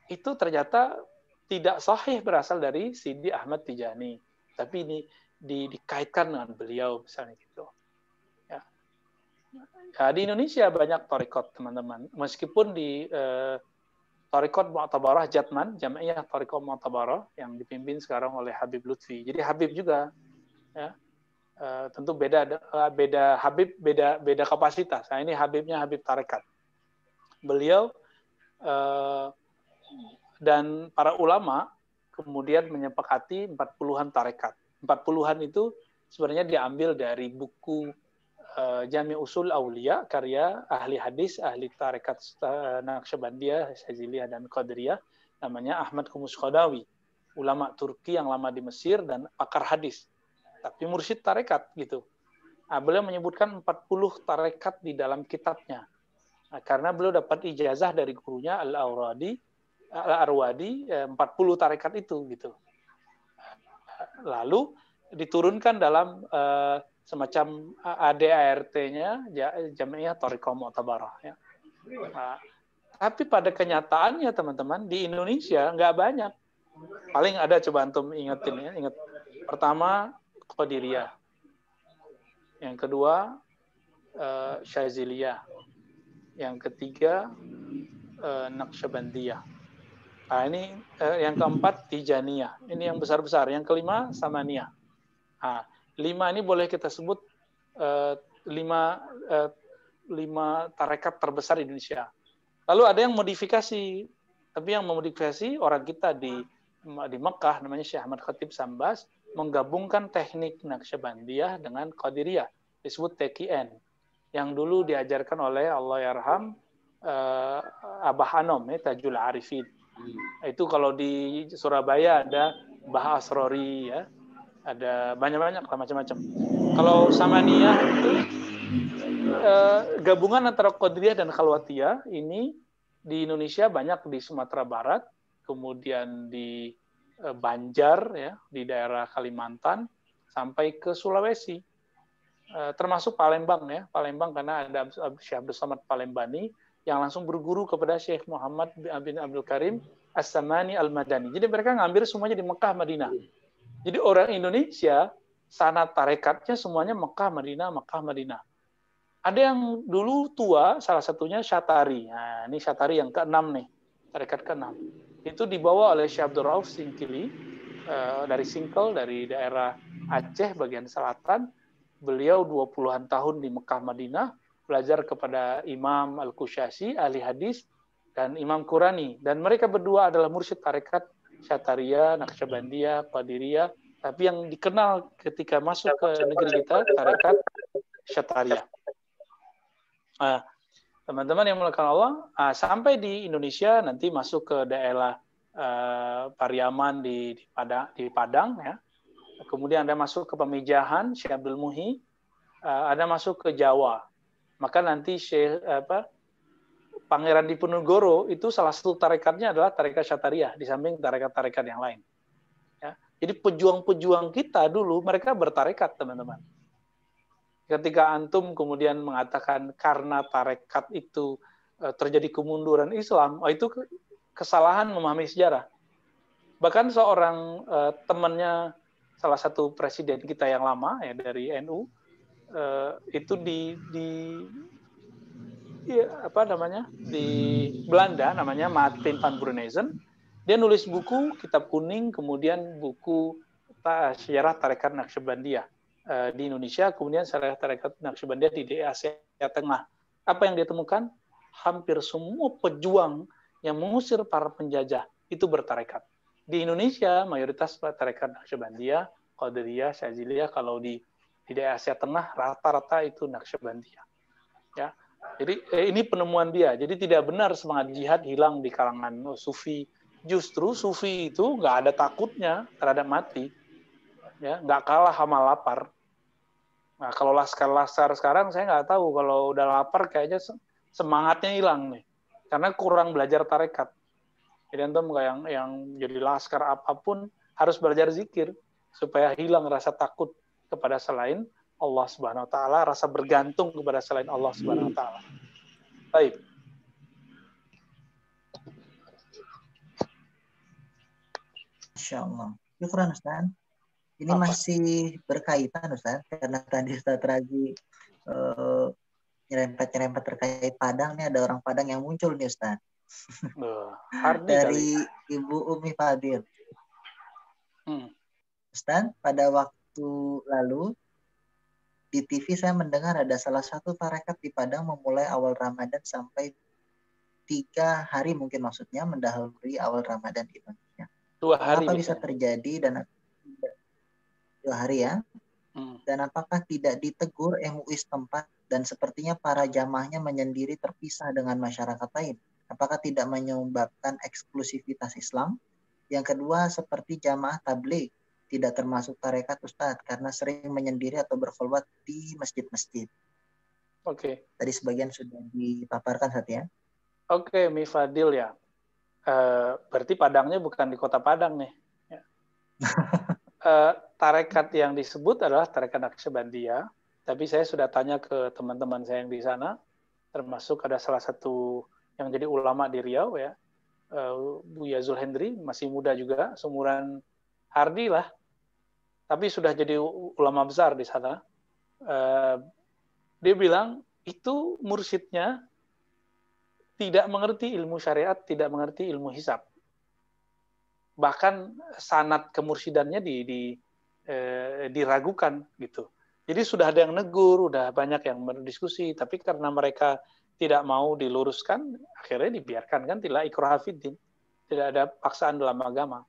Itu ternyata tidak sahih berasal dari Sidi Ahmad Tijani. Tapi ini dikaitkan dengan beliau misalnya gitu. Ya. Ya, di Indonesia banyak tarekat teman-teman. Meskipun di Tarekat Mu'tabarah Jatman, Jamiah Tarekat Mu'tabarah yang dipimpin sekarang oleh Habib Lutfi. Jadi Habib juga, ya, tentu beda Habib, beda kapasitas. Nah ini Habibnya Habib Tarekat. Beliau dan para ulama kemudian menyepakati 40-an tarekat. 40-an itu sebenarnya diambil dari buku Jami Usul Aulia, karya ahli hadis, ahli tarekat Naqsyabandiyah, Syaziliyah, dan Qadiriyah, namanya Ahmad Kumus Khodawi, ulama Turki yang lama di Mesir dan pakar hadis, tapi mursyid tarekat gitu. Nah, beliau menyebutkan 40 tarekat di dalam kitabnya. Nah, karena beliau dapat ijazah dari gurunya Al-Arwadi 40 tarekat itu gitu. Lalu diturunkan dalam semacam ADART-nya, Jamiah Tarekat Mu'tabarah. Ya. Nah, tapi pada kenyataannya teman-teman di Indonesia nggak banyak. Paling ada, coba antum ingetin ya. Ingat. Pertama Qadiriyah, yang kedua Syaziliyah, yang ketiga Naqsyabandiyah. Nah, ini yang keempat Tijaniyah. Ini yang besar-besar. Yang kelima Samaniyah. Nah, 5 ini boleh kita sebut 5 tarekat terbesar di Indonesia. Lalu ada yang modifikasi, tapi yang memodifikasi orang kita di Mekah, namanya Syekh Ahmad Khatib Sambas, menggabungkan teknik Naqsyabandiyah dengan Qadiriyah, disebut TQN, yang dulu diajarkan oleh Allahyarham Abah Anom, Tajul Arifin. Itu kalau di Surabaya ada Bah Asrori, ya. Ada banyak-banyak lah, macam-macam. Kalau Samaniyah itu gabungan antara Qadiriyah dan Khalwatiyah. Ini di Indonesia banyak di Sumatera Barat, kemudian di Banjar, ya, di daerah Kalimantan, sampai ke Sulawesi, termasuk Palembang, ya. Palembang karena ada Syekh Abdul Samad Palembani yang langsung berguru kepada Syekh Muhammad bin Abdul Karim As-Samani Al-Madani. Jadi mereka ngambil semuanya di Mekah, Madinah. Jadi orang Indonesia, sanad tarekatnya semuanya Mekah, Madinah, Mekah, Madinah. Ada yang dulu tua, salah satunya Syatari. Nah, ini Syatari yang ke-6 nih, tarekat ke-6. Itu dibawa oleh Syekh Abdul Rauf Singkili, dari Singkel, dari daerah Aceh, bagian selatan. Beliau 20-an tahun di Mekah, Madinah, belajar kepada Imam Al-Qusyasi, ahli hadis, dan Imam Qurani. Dan mereka berdua adalah mursyid tarekat Syataria, Naqsyabandiyah, Qadiriyah, tapi yang dikenal ketika masuk ke negeri kita tarekat Syataria. Teman-teman yang melakukan Allah, sampai di Indonesia nanti masuk ke daerah Pariaman di Padang, ya. Kemudian ada masuk ke Pamijahan, Syekh Abdul Muhi, ada masuk ke Jawa. Maka nanti Pangeran Diponegoro itu salah satu tarekatnya adalah tarekat Syatariah, di samping tarekat-tarekat yang lain. Ya. Jadi pejuang-pejuang kita dulu, mereka bertarekat, teman-teman. Ketika antum kemudian mengatakan karena tarekat itu terjadi kemunduran Islam, itu kesalahan memahami sejarah. Bahkan seorang temannya, salah satu presiden kita yang lama, ya, dari NU, itu di Belanda, namanya Martin van Brunezen. Dia nulis buku Kitab Kuning, kemudian buku Sejarah Tarekat Naqsyabandiyah di Indonesia, kemudian Sejarah Tarekat Naqsyabandiyah di Asia Tengah. Apa yang dia temukan? Hampir semua pejuang yang mengusir para penjajah itu bertarekat. Di Indonesia mayoritas tarekat Naqsyabandiyah, Qadiriyah, Syaziliyah. Kalau di di daerah Asia Tengah rata-rata itu Naqsyabandiyah. Ya. Jadi ini penemuan dia. Jadi tidak benar semangat jihad hilang di kalangan Sufi. Justru Sufi itu nggak ada takutnya terhadap mati. Ya, nggak kalah sama lapar. Nah, kalau laskar-laskar sekarang saya nggak tahu, kalau udah lapar kayaknya semangatnya hilang nih. Karena kurang belajar tarekat. Jadi antum yang jadi laskar apapun harus belajar zikir supaya hilang rasa takut kepada selain Allah Subhanahu wa taala, rasa bergantung kepada selain Allah Subhanahu wa taala. Baik. Insyaallah. Syukran Ustaz. Ini Apa? masih berkaitan Ustaz, karena tadi Ustaz Razi nyerempet-nyerempet terkait Padang, nih ada orang Padang yang muncul nih Ustaz. Dari Ibu Umi Fadil. Ustaz, pada waktu lalu di TV saya mendengar ada salah satu tarekat di Padang memulai awal Ramadan sampai 3 hari mungkin maksudnya mendahului awal Ramadan di Indonesia. 2 hari Apa bisa terjadi dan 2 hari ya? Dan apakah tidak ditegur MUI setempat dan sepertinya para jamaahnya menyendiri terpisah dengan masyarakat lain? Apakah tidak menyebabkan eksklusivitas Islam? Yang kedua, seperti jamaah tabligh tidak termasuk tarekat Ustadz karena sering menyendiri atau berkhulwat di masjid-masjid. Oke. Tadi sebagian sudah dipaparkan Ustadz ya. Oke, Mifadil ya. Berarti Padangnya bukan di kota Padang nih. Ya. Tarekat yang disebut adalah tarekat Naqsyabandiyah. Tapi saya sudah tanya ke teman-teman saya yang di sana, termasuk ada salah satu yang jadi ulama di Riau ya, Buya Zulhendri, masih muda juga, seumuran Hardi lah, tapi sudah jadi ulama besar di sana. Dia bilang itu mursyidnya tidak mengerti ilmu syariat, tidak mengerti ilmu hisab. Bahkan sanad kemursidannya diragukan gitu. Jadi sudah ada yang negur, udah banyak yang berdiskusi, tapi karena mereka tidak mau diluruskan, akhirnya dibiarkan kan, tidak ikraha fiddin, tidak ada paksaan dalam agama.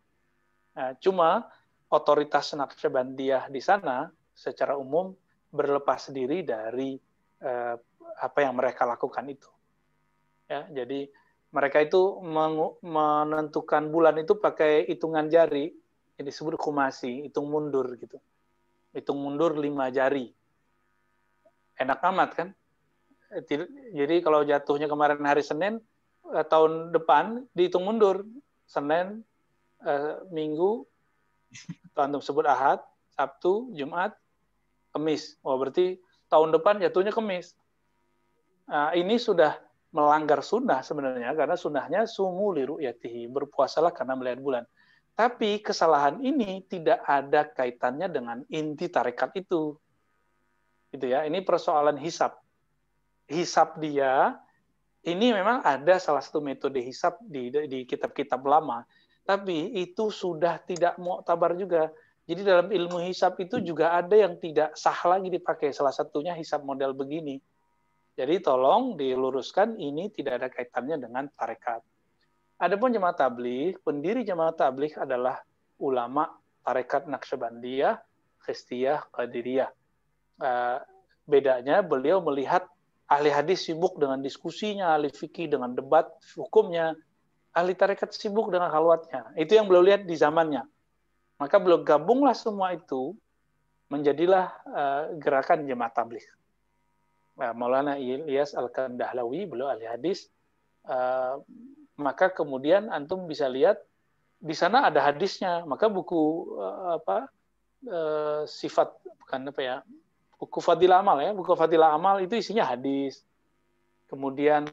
Nah, cuma otoritas Naqsyabandiyah di sana secara umum berlepas diri dari apa yang mereka lakukan itu. Ya, jadi mereka itu menentukan bulan itu pakai hitungan jari, yang disebut khumasi, hitung mundur gitu. Hitung mundur 5 jari. Enak amat kan? Jadi kalau jatuhnya kemarin hari Senin, tahun depan dihitung mundur. Senin, Minggu, tahun sebut Ahad, Sabtu, Jumat, Kamis. Oh, berarti tahun depan jatuhnya Kamis. Nah, ini sudah melanggar sunnah sebenarnya, karena sunnahnya sumu li ru'yatihi, berpuasalah karena melihat bulan. Tapi kesalahan ini tidak ada kaitannya dengan inti tarekat itu. Gitu ya. Ini persoalan hisab. Hisab dia, ini memang ada salah satu metode hisab di kitab-kitab lama, tapi itu sudah tidak mu'tabar juga. Jadi dalam ilmu hisab itu juga ada yang tidak sah lagi dipakai. Salah satunya hisab model begini. Jadi tolong diluruskan, ini tidak ada kaitannya dengan tarekat. Adapun jamaah tabligh, pendiri jamaah tabligh adalah ulama tarekat Naqsyabandiyah, Chistiyah, Qadiriyah. Bedanya beliau melihat ahli hadis sibuk dengan diskusinya, ahli fikih dengan debat hukumnya, ahli tarekat sibuk dengan khalwatnya. Itu yang beliau lihat di zamannya. Maka beliau gabunglah semua itu, menjadilah gerakan jamaah tabligh. Maulana Ilyas Al-Kandahlawi, beliau ahli hadis. Maka kemudian antum bisa lihat di sana ada hadisnya. Maka buku sifat bukan apa ya, buku Fadilah Amal ya, buku Fadilah Amal itu isinya hadis. Kemudian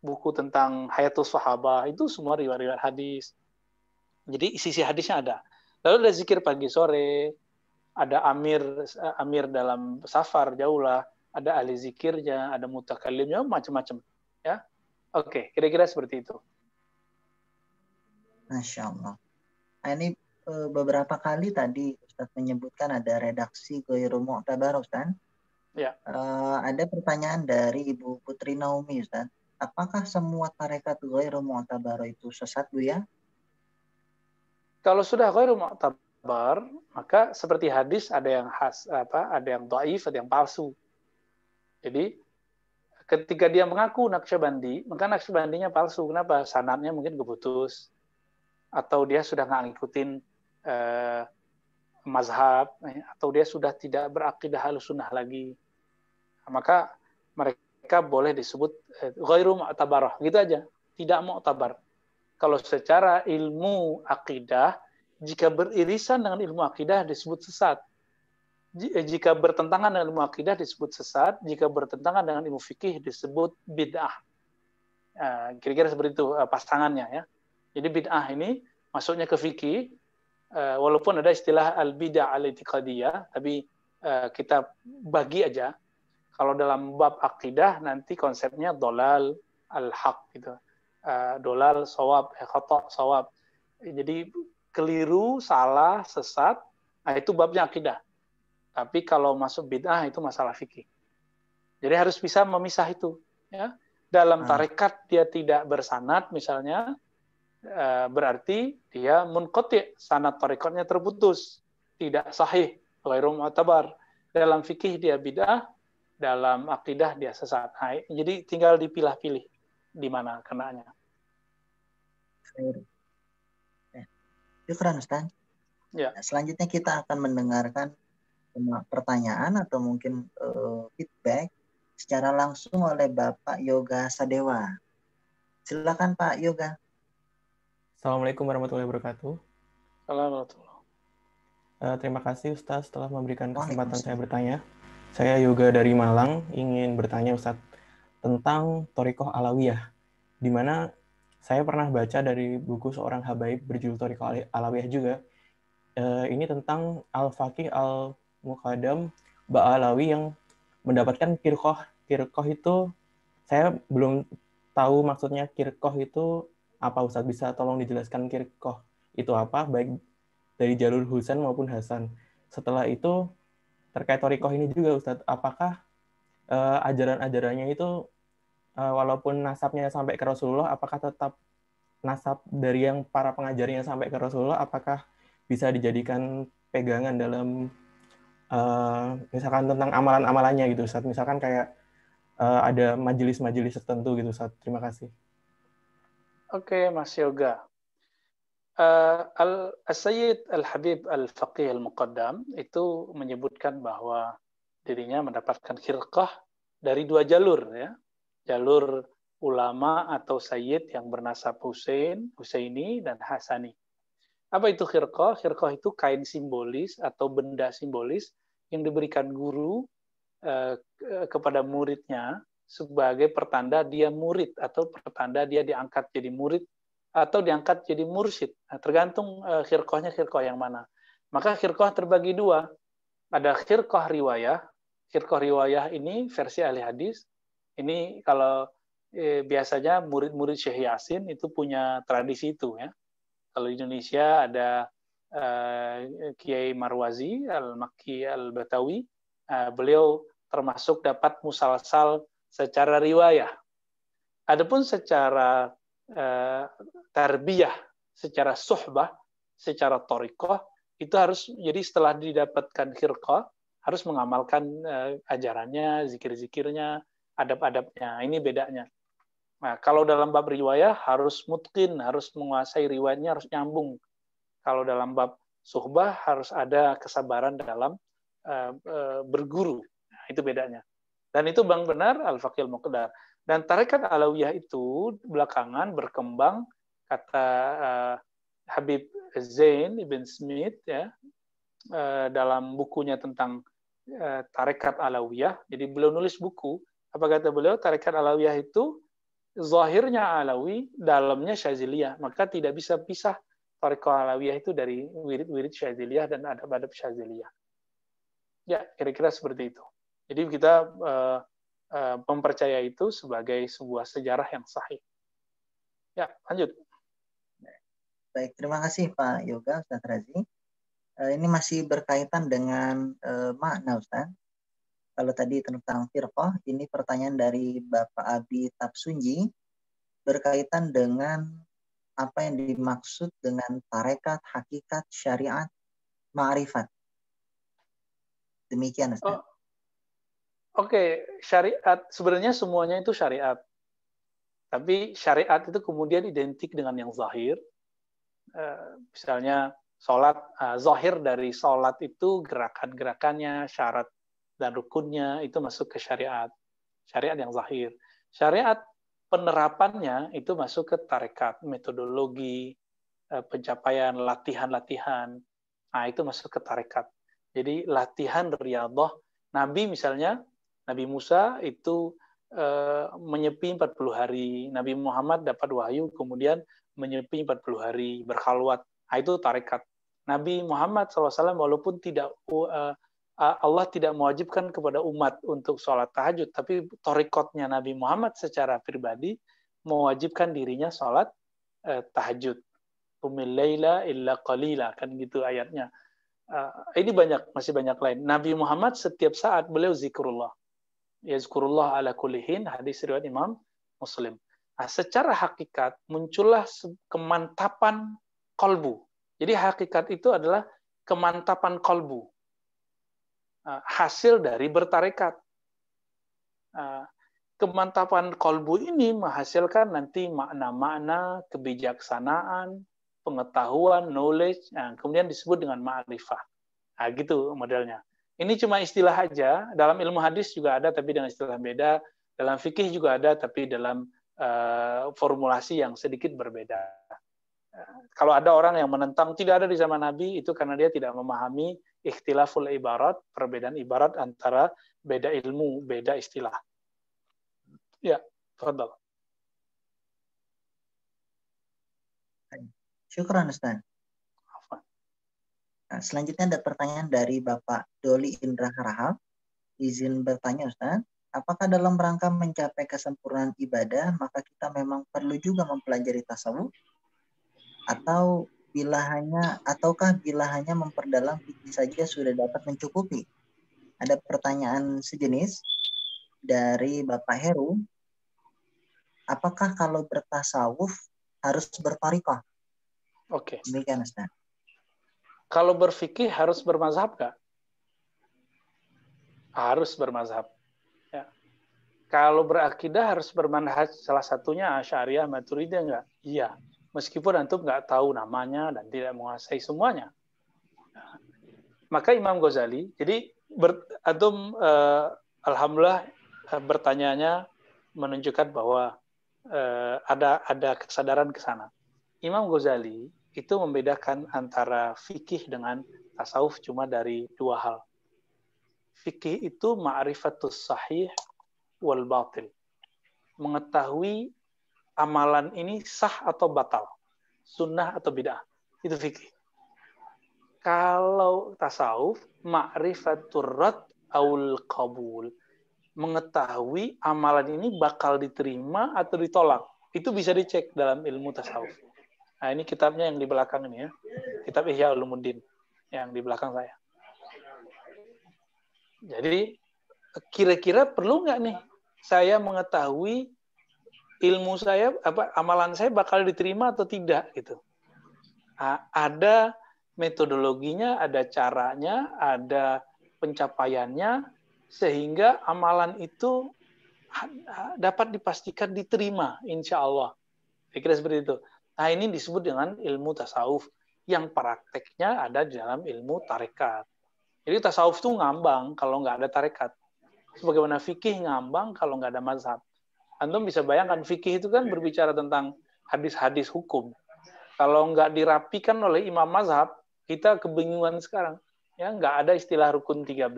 buku tentang Hayatus Sahabah itu semua riwayat-riwayat hadis. Jadi sisi hadisnya ada. Lalu ada zikir pagi sore, ada amir dalam safar jauh lah, ada ahli zikirnya, ada mutakallimnya, macam-macam ya. Oke, kira-kira seperti itu. Masya Allah. Nah, ini beberapa kali tadi Ustaz menyebutkan ada redaksi Ghairu Mu'tabar Ustaz. Ya. Ada pertanyaan dari Ibu Putri Naomi Ustaz. Apakah semua tarekat Ghairu Mu'tabar itu sesat Bu ya? Kalau sudah Ghairu Mu'tabar, Maka seperti hadis ada yang ada yang dhaif, ada yang palsu. Jadi ketika dia mengaku Naqsyabandi, maka Naqsyabandinya palsu. Kenapa? Sanadnya mungkin keputus, atau dia sudah nggak ngikutin mazhab, atau dia sudah tidak berakidah Ahlussunnah lagi. Maka mereka boleh disebut ghairu mu'tabarah, gitu aja, tidak mu'tabar. Kalau secara ilmu akidah, jika beririsan dengan ilmu akidah disebut sesat. Jika bertentangan dengan ilmu akidah disebut sesat, jika bertentangan dengan ilmu fikih disebut bid'ah. Kira-kira seperti itu pasangannya ya. Jadi bid'ah ini masuknya ke fikih, walaupun ada istilah al-bid'ah al-i'tiqadiyah, tapi kita bagi aja. Kalau dalam bab akidah nanti konsepnya dolal al-haq gitu. Dolal sawab, khata' sawab. Jadi keliru, salah, sesat, itu babnya akidah. Tapi kalau masuk bid'ah itu masalah fikih. Jadi harus bisa memisah itu. Ya. Dalam tarekat dia tidak bersanad misalnya, berarti dia munqati', sanad tarekatnya terputus, tidak sahih, ghairu mu'tabar. Dalam fikih dia bid'ah, dalam akidah dia sesat. Jadi tinggal dipilah-pilih di mana kenanya. Syukran Ustaz. Ya. Selanjutnya kita akan mendengarkan pertanyaan atau mungkin feedback secara langsung oleh Bapak Yoga Sadewa. Silakan Pak Yoga. Assalamualaikum warahmatullahi wabarakatuh. Assalamualaikum. Terima kasih Ustaz telah memberikan kesempatan saya bertanya. Saya Yoga dari Malang, ingin bertanya Ustaz tentang Thariqah Alawiyah, di mana saya pernah baca dari buku seorang habaib berjudul Thariqah Alawiyah juga. Ini tentang Al-Faqih Al-Muqaddam Ba'alawi yang mendapatkan kirqoh. Kirqoh itu saya belum tahu maksudnya kirqoh itu apa Ustaz, bisa tolong dijelaskan kirqoh itu apa, baik dari jalur Husain maupun Hasan. Setelah itu terkait thariqah ini juga Ustaz, apakah ajaran-ajarannya itu walaupun nasabnya sampai ke Rasulullah, apakah tetap nasab dari yang para pengajarnya sampai ke Rasulullah, apakah bisa dijadikan pegangan dalam misalkan tentang amalan-amalannya gitu Ustaz, misalkan kayak ada majelis-majelis tertentu gitu Ustaz. Terima kasih. Oke, Mas Yoga. Al-Sayyid Al-Habib Al-Faqih Al-Muqaddam itu menyebutkan bahwa dirinya mendapatkan khirqah dari dua jalur ya. Jalur ulama atau sayyid yang bernasab Husaini dan Hasani. Apa itu khirqah? Khirqah itu kain simbolis atau benda simbolis yang diberikan guru kepada muridnya sebagai pertanda dia murid atau pertanda dia diangkat jadi murid atau diangkat jadi mursyid. Tergantung khirqahnya khirqah yang mana. Maka khirqah terbagi dua. Ada khirqah riwayah. Khirqah riwayah ini versi ahli hadis. Ini kalau biasanya murid-murid Syekh Yasin itu punya tradisi itu ya. Kalau di Indonesia ada Kiai Marwazi Al-Makki Al-Batawi, beliau termasuk dapat musalsal secara riwayah. Adapun secara tarbiyah, secara suhbah, secara thariqah, itu harus, jadi setelah didapatkan khirqah, harus mengamalkan ajarannya, zikir-zikirnya, adab-adabnya. Ini bedanya. Nah, kalau dalam bab riwayah harus mutqin, harus menguasai riwayatnya, harus nyambung. Kalau dalam bab suhbah harus ada kesabaran dalam berguru. Nah, itu bedanya. Dan itu bang benar Al-Faqih Al-Muqaddam. Dan tarekat Alawiyah itu belakangan berkembang, kata Habib Zain Ibn Smith ya, dalam bukunya tentang tarekat Alawiyah. Jadi beliau nulis buku. Apa kata beliau? Tarekat Alawiyah itu zahirnya Alawi, dalamnya Syaziliyah. Maka tidak bisa pisah Thariqah Alawiyah itu dari wirid-wirid Syaziliyah dan adab-adab Syaziliyah. Ya, kira-kira seperti itu. Jadi kita mempercaya itu sebagai sebuah sejarah yang sahih. Ya, lanjut. Baik, terima kasih Pak Yoga, Ustaz Razi. Ini masih berkaitan dengan makna Ustaz. Kalau tadi tentang firqah, ini pertanyaan dari Bapak Abi Tapsunji berkaitan dengan apa yang dimaksud dengan tarekat, hakikat, syariat, ma'rifat. Demikian Ustaz. Oke, syariat sebenarnya semuanya itu syariat. Tapi syariat itu kemudian identik dengan yang zahir. Misalnya sholat, zahir dari sholat itu gerakan-gerakannya, syarat dan rukunnya itu masuk ke syariat. Syariat yang zahir. Syariat penerapannya itu masuk ke tarekat, metodologi, pencapaian, latihan-latihan. Nah, itu masuk ke tarekat. Jadi latihan riyadhah. Nabi misalnya, Nabi Musa itu menyepi 40 hari. Nabi Muhammad dapat wahyu, kemudian menyepi 40 hari, berkhalwat. Nah, itu tarekat. Nabi Muhammad SAW walaupun tidak Allah tidak mewajibkan kepada umat untuk sholat tahajud, tapi tarekatnya Nabi Muhammad secara pribadi mewajibkan dirinya sholat tahajud. Qumil laila illa qalila, kan gitu ayatnya. Ini masih banyak lain. Nabi Muhammad setiap saat beliau zikrullah. Yazkurullah ala kulli hin, hadis riwayat Imam Muslim. Nah, secara hakikat muncullah kemantapan kolbu. Jadi hakikat itu adalah kemantapan kolbu. Hasil dari bertarekat. Kemantapan kolbu ini menghasilkan nanti makna-makna, kebijaksanaan, pengetahuan, knowledge, kemudian disebut dengan ma'rifah. Nah, gitu modelnya. Ini cuma istilah aja. Dalam ilmu hadis juga ada, tapi dengan istilah beda. Dalam fikih juga ada, tapi dalam formulasi yang sedikit berbeda. Kalau ada orang yang menentang tidak ada di zaman Nabi, itu karena dia tidak memahami ikhtilaful ibarat, perbedaan ibarat antara beda ilmu, beda istilah. Ya, tafadhal. Syukran Ustaz. Nah, selanjutnya ada pertanyaan dari Bapak Doli Indra Harahap. Izin bertanya Ustaz, apakah dalam rangka mencapai kesempurnaan ibadah, maka kita memang perlu juga mempelajari tasawuf? Ataukah bila hanya memperdalam fikih saja sudah dapat mencukupi? Ada pertanyaan sejenis dari Bapak Heru. Apakah kalau bertasawuf harus bertariqah? Oke. Demikian Ustaz. Kalau berfikih harus bermazhab nggak? Harus bermazhab. Ya. Kalau berakidah harus bermanhaj, salah satunya Asy'ariyah, Maturidiyah nggak? Iya. Meskipun antum nggak tahu namanya dan tidak menguasai semuanya. Maka Imam Ghazali, jadi antum alhamdulillah bertanyanya menunjukkan bahwa ada kesadaran ke sana. Imam Ghazali itu membedakan antara fikih dengan tasawuf cuma dari dua hal. Fikih itu ma'rifatus sahih wal batil. Mengetahui amalan ini sah atau batal, sunnah atau bid'ah. Itu fikih. Kalau tasawuf, ma'rifatur rad aul qabul. Mengetahui amalan ini bakal diterima atau ditolak. Itu bisa dicek dalam ilmu tasawuf. Nah, ini kitabnya yang di belakang ini ya. Kitab Ihya Ulumuddin yang di belakang saya. Jadi kira-kira perlu nggak nih saya mengetahui ilmu saya, amalan saya bakal diterima atau tidak gitu. Ada metodologinya, ada caranya, ada pencapaiannya sehingga amalan itu dapat dipastikan diterima insya Allah. Saya kira seperti itu. Nah, ini disebut dengan ilmu tasawuf yang prakteknya ada di dalam ilmu tarekat. Jadi tasawuf itu ngambang kalau nggak ada tarekat. Sebagaimana fikih ngambang kalau nggak ada mazhab. Antum bisa bayangkan fikih itu kan berbicara tentang hadis-hadis hukum. Kalau nggak dirapikan oleh imam mazhab, kita kebingungan sekarang. Ya, nggak ada istilah rukun 13,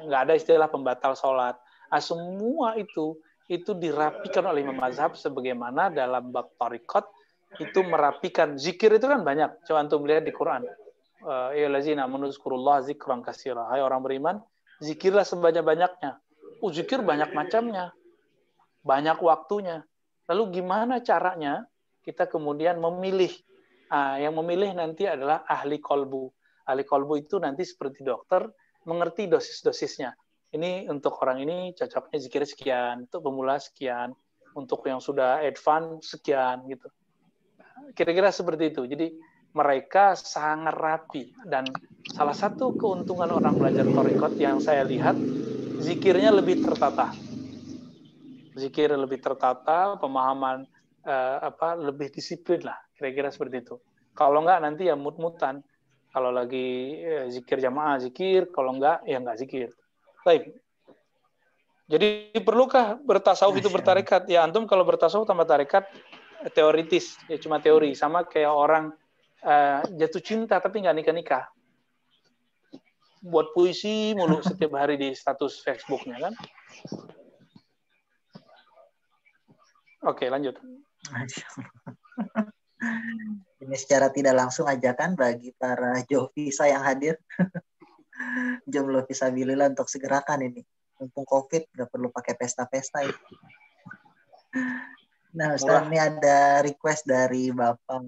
nggak ada istilah pembatal sholat. Nah, semua itu dirapikan oleh imam mazhab sebagaimana dalam bab thariqat itu merapikan. Zikir itu kan banyak. Coba antum lihat di Quran. Ya lazina menuzkurullah zikran katsira. Hai orang beriman, zikirlah sebanyak-banyaknya. Zikir banyak macamnya. Banyak waktunya. Lalu gimana caranya kita kemudian memilih? Yang memilih nanti adalah ahli kolbu. Ahli kolbu itu nanti seperti dokter, mengerti dosis-dosisnya. Ini untuk orang ini cocoknya zikir sekian, untuk pemula sekian, untuk yang sudah advance sekian gitu. Kira-kira seperti itu. Jadi mereka sangat rapi. Dan salah satu keuntungan orang belajar thariqat yang saya lihat, zikirnya lebih tertata. Zikir lebih tertata, pemahaman lebih disiplin lah, kira-kira seperti itu. Kalau enggak nanti ya mut-mutan. Kalau lagi zikir jamaah zikir, kalau enggak ya enggak zikir. Baik. Jadi perlukah bertasawuf itu bertarekat? Ya antum kalau bertasawuf tambah tarekat teoritis, ya cuma teori, sama kayak orang jatuh cinta tapi nggak nikah-nikah. Buat puisi mulu setiap hari di status Facebooknya kan. Oke, lanjut. Ini secara tidak langsung ajakan bagi para Jovisa yang hadir. Jomblo fisabilillah untuk segerakan ini. Mumpung COVID, nggak perlu pakai pesta-pesta ya. Nah, Ustaz, ini ada request dari Bapak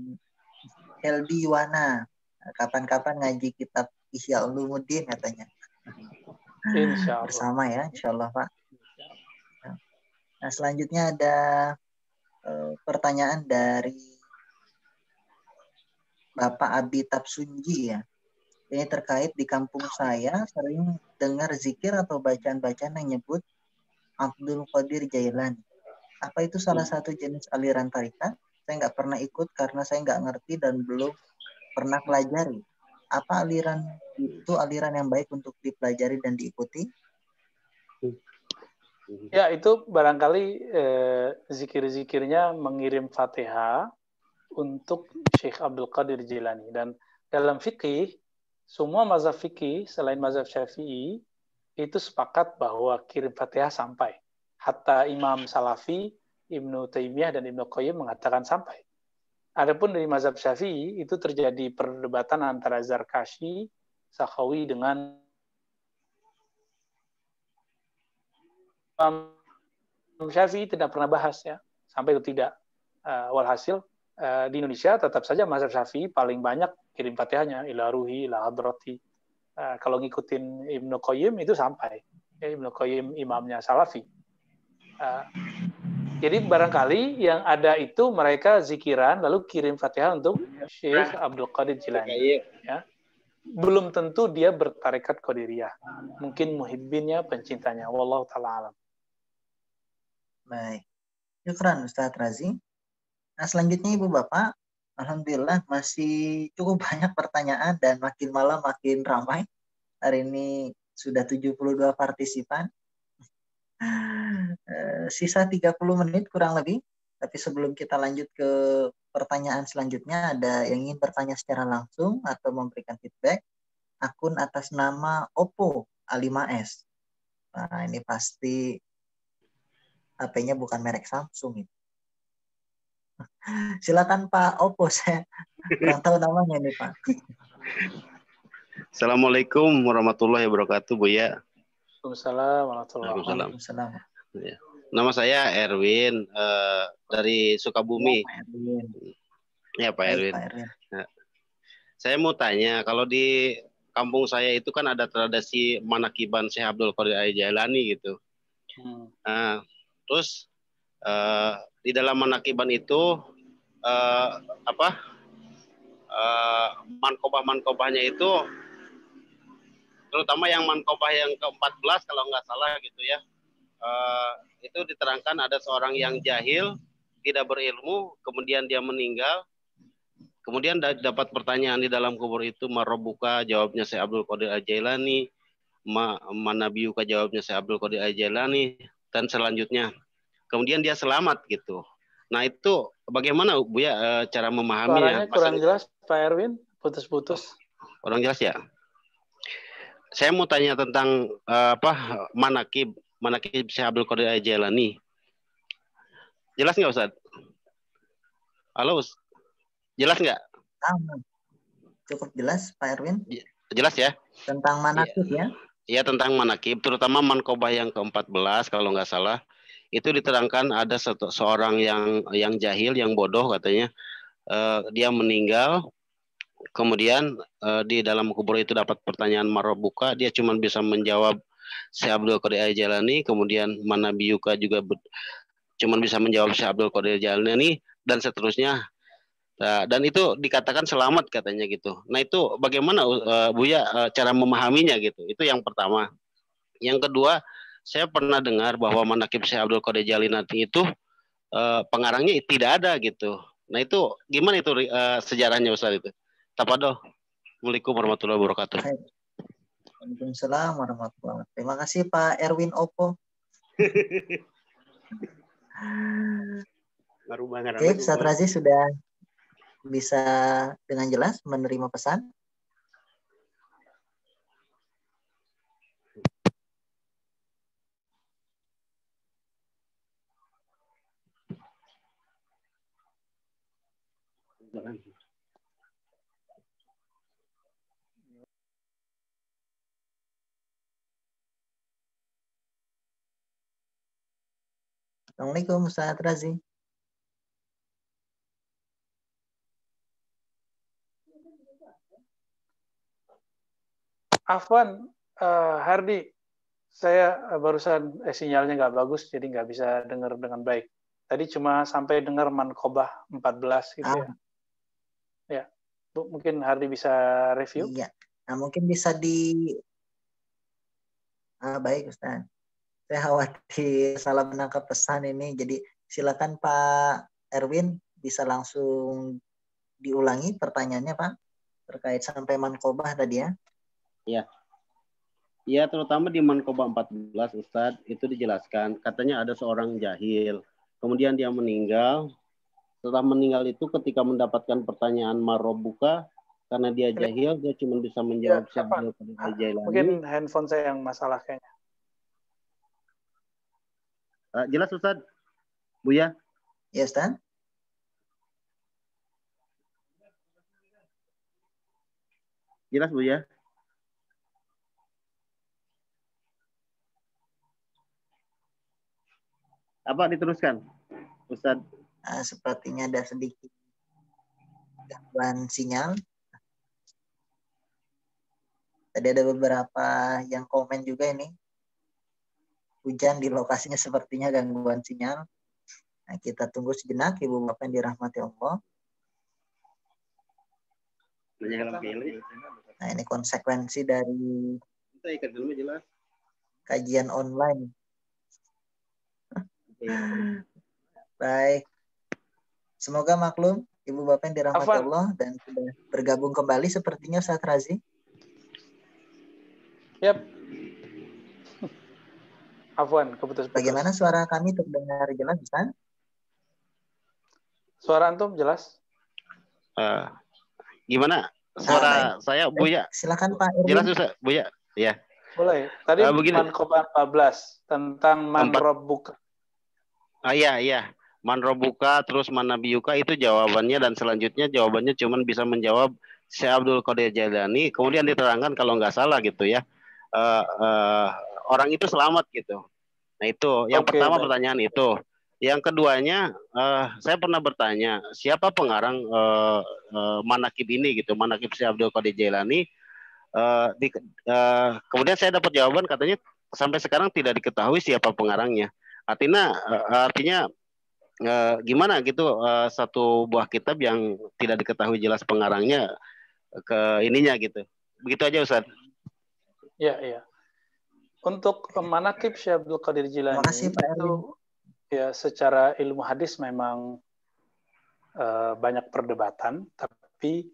Heldi Yuwana. Kapan-kapan ngaji kitab Ihya Ulumuddin katanya. Insya Allah. Bersama ya, insya Allah Pak. Nah, selanjutnya ada pertanyaan dari Bapak Abi Tapsunji ya. Ini terkait di kampung saya sering dengar zikir atau bacaan-bacaan yang nyebut Abdul Qadir Jailani. Apa itu salah satu jenis aliran tarikat? Saya nggak pernah ikut karena saya nggak ngerti dan belum pernah pelajari. Apa aliran itu aliran yang baik untuk dipelajari dan diikuti? Ya, itu barangkali zikir-zikirnya mengirim Fatihah untuk Syekh Abdul Qadir Jailani. Dan dalam fikih, semua mazhab fikih selain mazhab Syafi'i itu sepakat bahwa kirim Fatihah sampai. Hatta Imam Salafi, Ibnu Taimiyah dan Ibnu Qayyim mengatakan sampai. Adapun dari mazhab Syafi'i itu terjadi perdebatan antara Zarkashi, Sakhawi dengan Imam Syafi'i tidak pernah bahas ya, sampai itu tidak. Walhasil di Indonesia tetap saja mazhab Syafi'i paling banyak kirim Fatihahnya ila ruhi, ila hadrati. Kalau ngikutin Ibnu Qayyim itu sampai. Ya, Ibnu Qayyim imamnya Salafi. Jadi barangkali yang ada itu mereka zikiran lalu kirim Fatihah untuk Syekh Abdul Qadir Jilani. Ya. Belum tentu dia bertarekat Qadiriyah. Mungkin muhibbinnya, pencintanya. Wallahu ta'ala alam. Baik. Syukran Ustaz Razi. Nah, selanjutnya Ibu Bapak, alhamdulillah masih cukup banyak pertanyaan dan makin malam makin ramai. Hari ini sudah 72 partisipan. Sisa 30 menit kurang lebih. Tapi sebelum kita lanjut ke pertanyaan selanjutnya, ada yang ingin bertanya secara langsung atau memberikan feedback. Akun atas nama Oppo A5s. Nah, ini pasti HP-nya bukan merek Samsung itu. Silakan Pak Oppo, saya kurang tahu namanya nih Pak. Assalamualaikum warahmatullahi wabarakatuh, Buya. Waalaikumsalam warahmatullahi Waalaikumsalam. Ya. Nama saya Erwin dari Sukabumi. Ya Pak Erwin. Pak Erwin. Nah, saya mau tanya, kalau di kampung saya itu kan ada tradisi manakiban Syekh Abdul Qadir Jailani gitu. Nah, terus di dalam manakiban itu mankobah-mankobahnya itu terutama yang mankobah yang ke-14 kalau nggak salah gitu ya, itu diterangkan ada seorang yang jahil, tidak berilmu, kemudian dia meninggal, kemudian dapat pertanyaan di dalam kubur itu, Marobuka, jawabnya Syekh Abdul Qadir Jailani, Manabiyuka, jawabnya Syekh Abdul Qadir Jailani, dan selanjutnya kemudian dia selamat gitu. Nah itu bagaimana Bu ya cara memahaminya? Suaranya kurang jelas Pak Erwin, putus-putus. Kurang jelas ya. Saya mau tanya tentang manakib Syekh Abdul Qadir Jailani. Jelas nggak Ustaz? Halo Ustaz. Jelas nggak? Cukup jelas Pak Erwin. Jelas ya. Tentang manakib ya? Iya tentang manakib, terutama mankobah yang ke-14 kalau nggak salah. Itu diterangkan ada seorang yang jahil, yang bodoh katanya, dia meninggal, kemudian di dalam kubur itu dapat pertanyaan Marobuka, dia cuma bisa menjawab Syekh Abdul Qadir Jailani, kemudian Manabiyuka juga cuma bisa menjawab Syekh Abdul Qadir Jailani, dan seterusnya. Nah, dan itu dikatakan selamat katanya gitu. Nah itu bagaimana Buya cara memahaminya gitu? Itu yang pertama. Yang kedua, saya pernah dengar bahwa manaqib Syekh Abdul Qadir Jailani itu pengarangnya tidak ada gitu. Nah itu gimana itu sejarahnya Ustaz itu? Tafadhol. Assalamualaikum warahmatullahi wabarakatuh. Waalaikumsalam warahmatullahi wabarakatuh. Terima kasih Pak Erwin Oppo. Oke, Ustaz Razi sudah bisa dengan jelas menerima pesan. Assalamualaikum Ustaz Razi. Afwan, Hardi, saya barusan sinyalnya nggak bagus, jadi nggak bisa dengar dengan baik. Tadi cuma sampai dengar Manqobah 14 gitu ya. Ya, Bu, mungkin Hardi bisa review? Iya, nah mungkin bisa baik Ustaz. Saya khawatir salah menangkap pesan ini, jadi silakan Pak Erwin bisa langsung diulangi pertanyaannya Pak terkait sampai Manqobah tadi ya. Iya. Ya, terutama di Manqobah 14 Ustadz itu dijelaskan katanya ada seorang jahil. Kemudian dia meninggal. Setelah meninggal itu ketika mendapatkan pertanyaan marobuka karena dia jahil dia cuma bisa menjawab ya, Jailani. Mungkin handphone saya yang masalah kayaknya. Jelas Ustadz? Buya? Ya Ustadz. Jelas Buya? Apa diteruskan, Ustadz? Sepertinya ada sedikit gangguan sinyal. Tadi ada beberapa yang komen juga ini. Hujan di lokasinya sepertinya gangguan sinyal. Nah, kita tunggu sejenak Ibu Bapak yang dirahmati Allah. Nah, ini konsekuensi dari kajian online. Baik. Semoga maklum Ibu Bapak yang dirahmati Allah dan sudah bergabung kembali sepertinya Ustaz Razi. Yap. Afwan, keputus-putus. Bagaimana suara kami terdengar jelas, Ustaz? Suara antum jelas? Gimana? Suara saya, Buya. Silakan Pak Erwin. Jelas Ustaz, Buya. Ya. Boleh. Tadi Manqobah 14 tentang man rabbuka. Iya. Man rabbuka terus man nabiyuka itu jawabannya dan selanjutnya jawabannya cuma bisa menjawab Syekh Abdul Qadir Jailani. Kemudian diterangkan kalau nggak salah gitu ya. Orang itu selamat gitu. Nah itu yang pertama pertanyaan itu. Yang keduanya saya pernah bertanya siapa pengarang manaqib ini gitu, manaqib Syekh Abdul Qadir Jailani. Kemudian saya dapat jawaban katanya sampai sekarang tidak diketahui siapa pengarangnya. Artinya gimana gitu satu buah kitab yang tidak diketahui jelas pengarangnya ke ininya gitu. Begitu aja Ustaz. Iya. Untuk manaqib Syekh Abdul Qadir Jailani itu ya secara ilmu hadis memang banyak perdebatan, tapi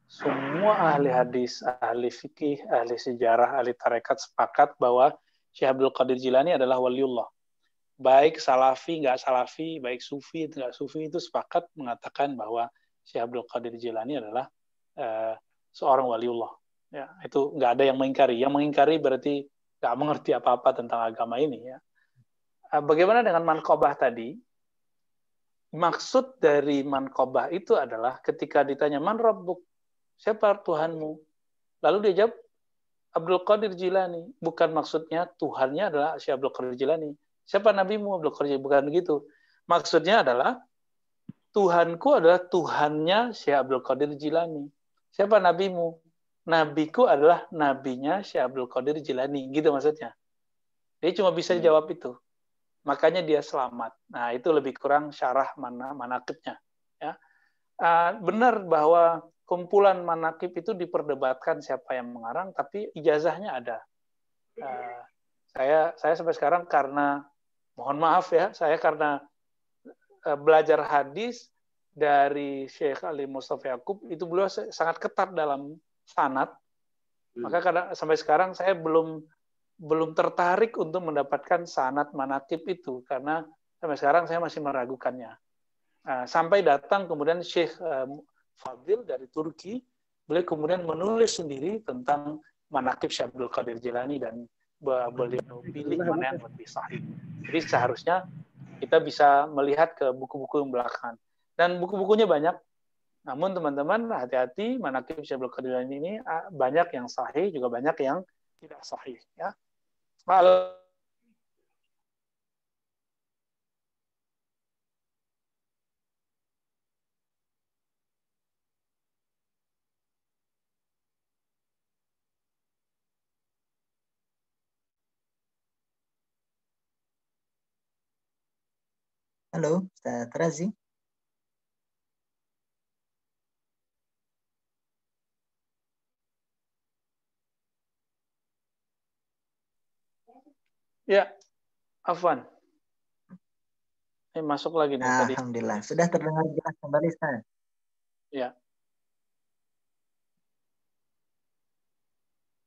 semua ahli hadis, ahli fikih, ahli sejarah, ahli tarekat sepakat bahwa Syekh Abdul Qadir Jailani adalah waliullah. Baik salafi, nggak salafi, baik sufi, nggak sufi itu sepakat mengatakan bahwa Syekh Abdul Qadir Jailani adalah seorang waliullah. Ya, itu nggak ada yang mengingkari. Yang mengingkari berarti nggak mengerti apa-apa tentang agama ini. Ya. Bagaimana dengan Manqobah tadi? Maksud dari Manqobah itu adalah ketika ditanya, Man Rabbuk? Siapa Tuhanmu? Lalu dia jawab, Abdul Qadir Jilani. Bukan maksudnya Tuhannya adalah Syekh Abdul Qadir Jilani. Siapa nabimu Abdul Qadir? Bukan begitu. Maksudnya adalah Tuhanku adalah Tuhannya Syekh Abdul Qadir Jilani. Siapa nabimu? Nabiku adalah nabinya Syekh Abdul Qadir Jilani. Gitu maksudnya. Dia cuma bisa jawab itu. Makanya dia selamat. Nah, itu lebih kurang syarah manaqibnya. Ya. benar bahwa kumpulan manakib itu diperdebatkan siapa yang mengarang, tapi ijazahnya ada. Saya sampai sekarang karena, mohon maaf ya, saya karena belajar hadis dari Syekh Ali Mustafa Yaqub, itu beliau sangat ketat dalam sanad. Maka kadang, sampai sekarang saya belum tertarik untuk mendapatkan sanad manakib itu, karena sampai sekarang saya masih meragukannya. Sampai datang kemudian Syekh Fadil dari Turki, beliau kemudian menulis sendiri tentang manakib Syekh Abdul Qadir Jilani, dan beliau pilih mana yang lebih sahih. Jadi seharusnya kita bisa melihat ke buku-buku yang belakangan. Dan buku-bukunya banyak. Namun teman-teman hati-hati, manakib Syekh Abdul Qadir Jilani ini banyak yang sahih, juga banyak yang tidak sahih. Ya. Halo, Ustaz Razi. Ya, Afwan. Masuk lagi nih tadi. Alhamdulillah, sudah terdengar jelas kembali, Ustaz. Ya.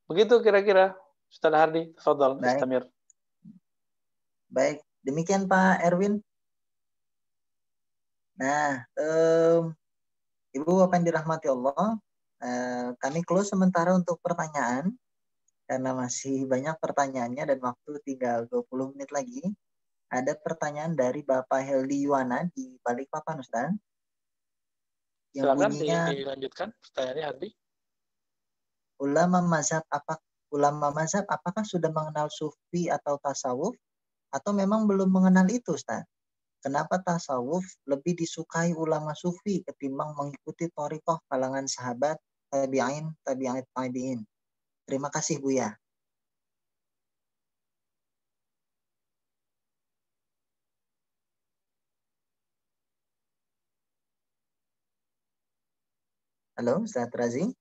Begitu kira-kira, Ustaz Hardi, tafadhal, istamir. Baik, demikian Pak Erwin. Nah, Ibu Bapak yang dirahmati Allah, kami close sementara untuk pertanyaan, karena masih banyak pertanyaannya dan waktu tinggal 20 menit lagi. Ada pertanyaan dari Bapak Heldi Yuwana di Balikpapan, Ustaz. Silakan dilanjutkan pertanyaannya, Hardi. Ulama mazhab apakah sudah mengenal sufi atau tasawuf, atau memang belum mengenal itu, Ustaz? Kenapa tasawuf lebih disukai ulama sufi ketimbang mengikuti thariqah kalangan sahabat, tabi'in, tabi'in. Terima kasih, Buya. Halo, Ustaz Razi.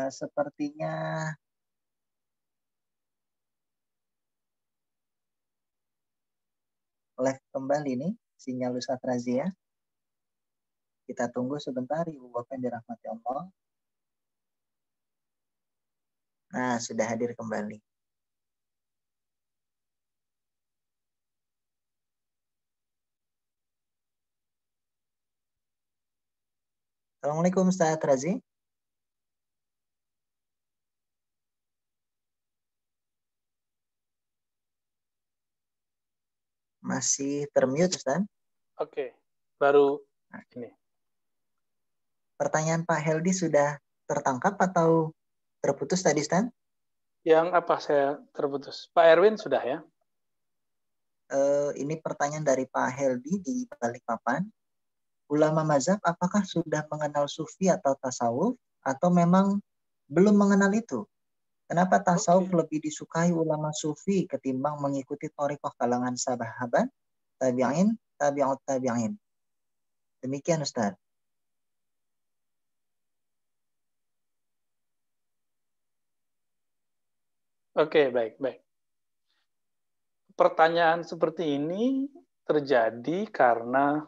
Sepertinya live kembali nih sinyal Ustaz Razi ya. Kita tunggu sebentar, Ibu Bapak yang dirahmati Allah. Nah, sudah hadir kembali. Assalamualaikum Ustaz Razi. Masih termute, Ustaz. Oke, baru ini. Pertanyaan Pak Heldi sudah tertangkap atau terputus tadi, Ustaz? Yang apa saya terputus? Pak Erwin sudah ya? Ini pertanyaan dari Pak Heldi di Balikpapan. Ulama mazhab apakah sudah mengenal sufi atau tasawuf, atau memang belum mengenal itu? Kenapa tasawuf lebih disukai ulama sufi ketimbang mengikuti thariqah kalangan sahabat, tabi'in, tabi'ut tabi'in? Demikian, Ustaz. Oke, baik. Pertanyaan seperti ini terjadi karena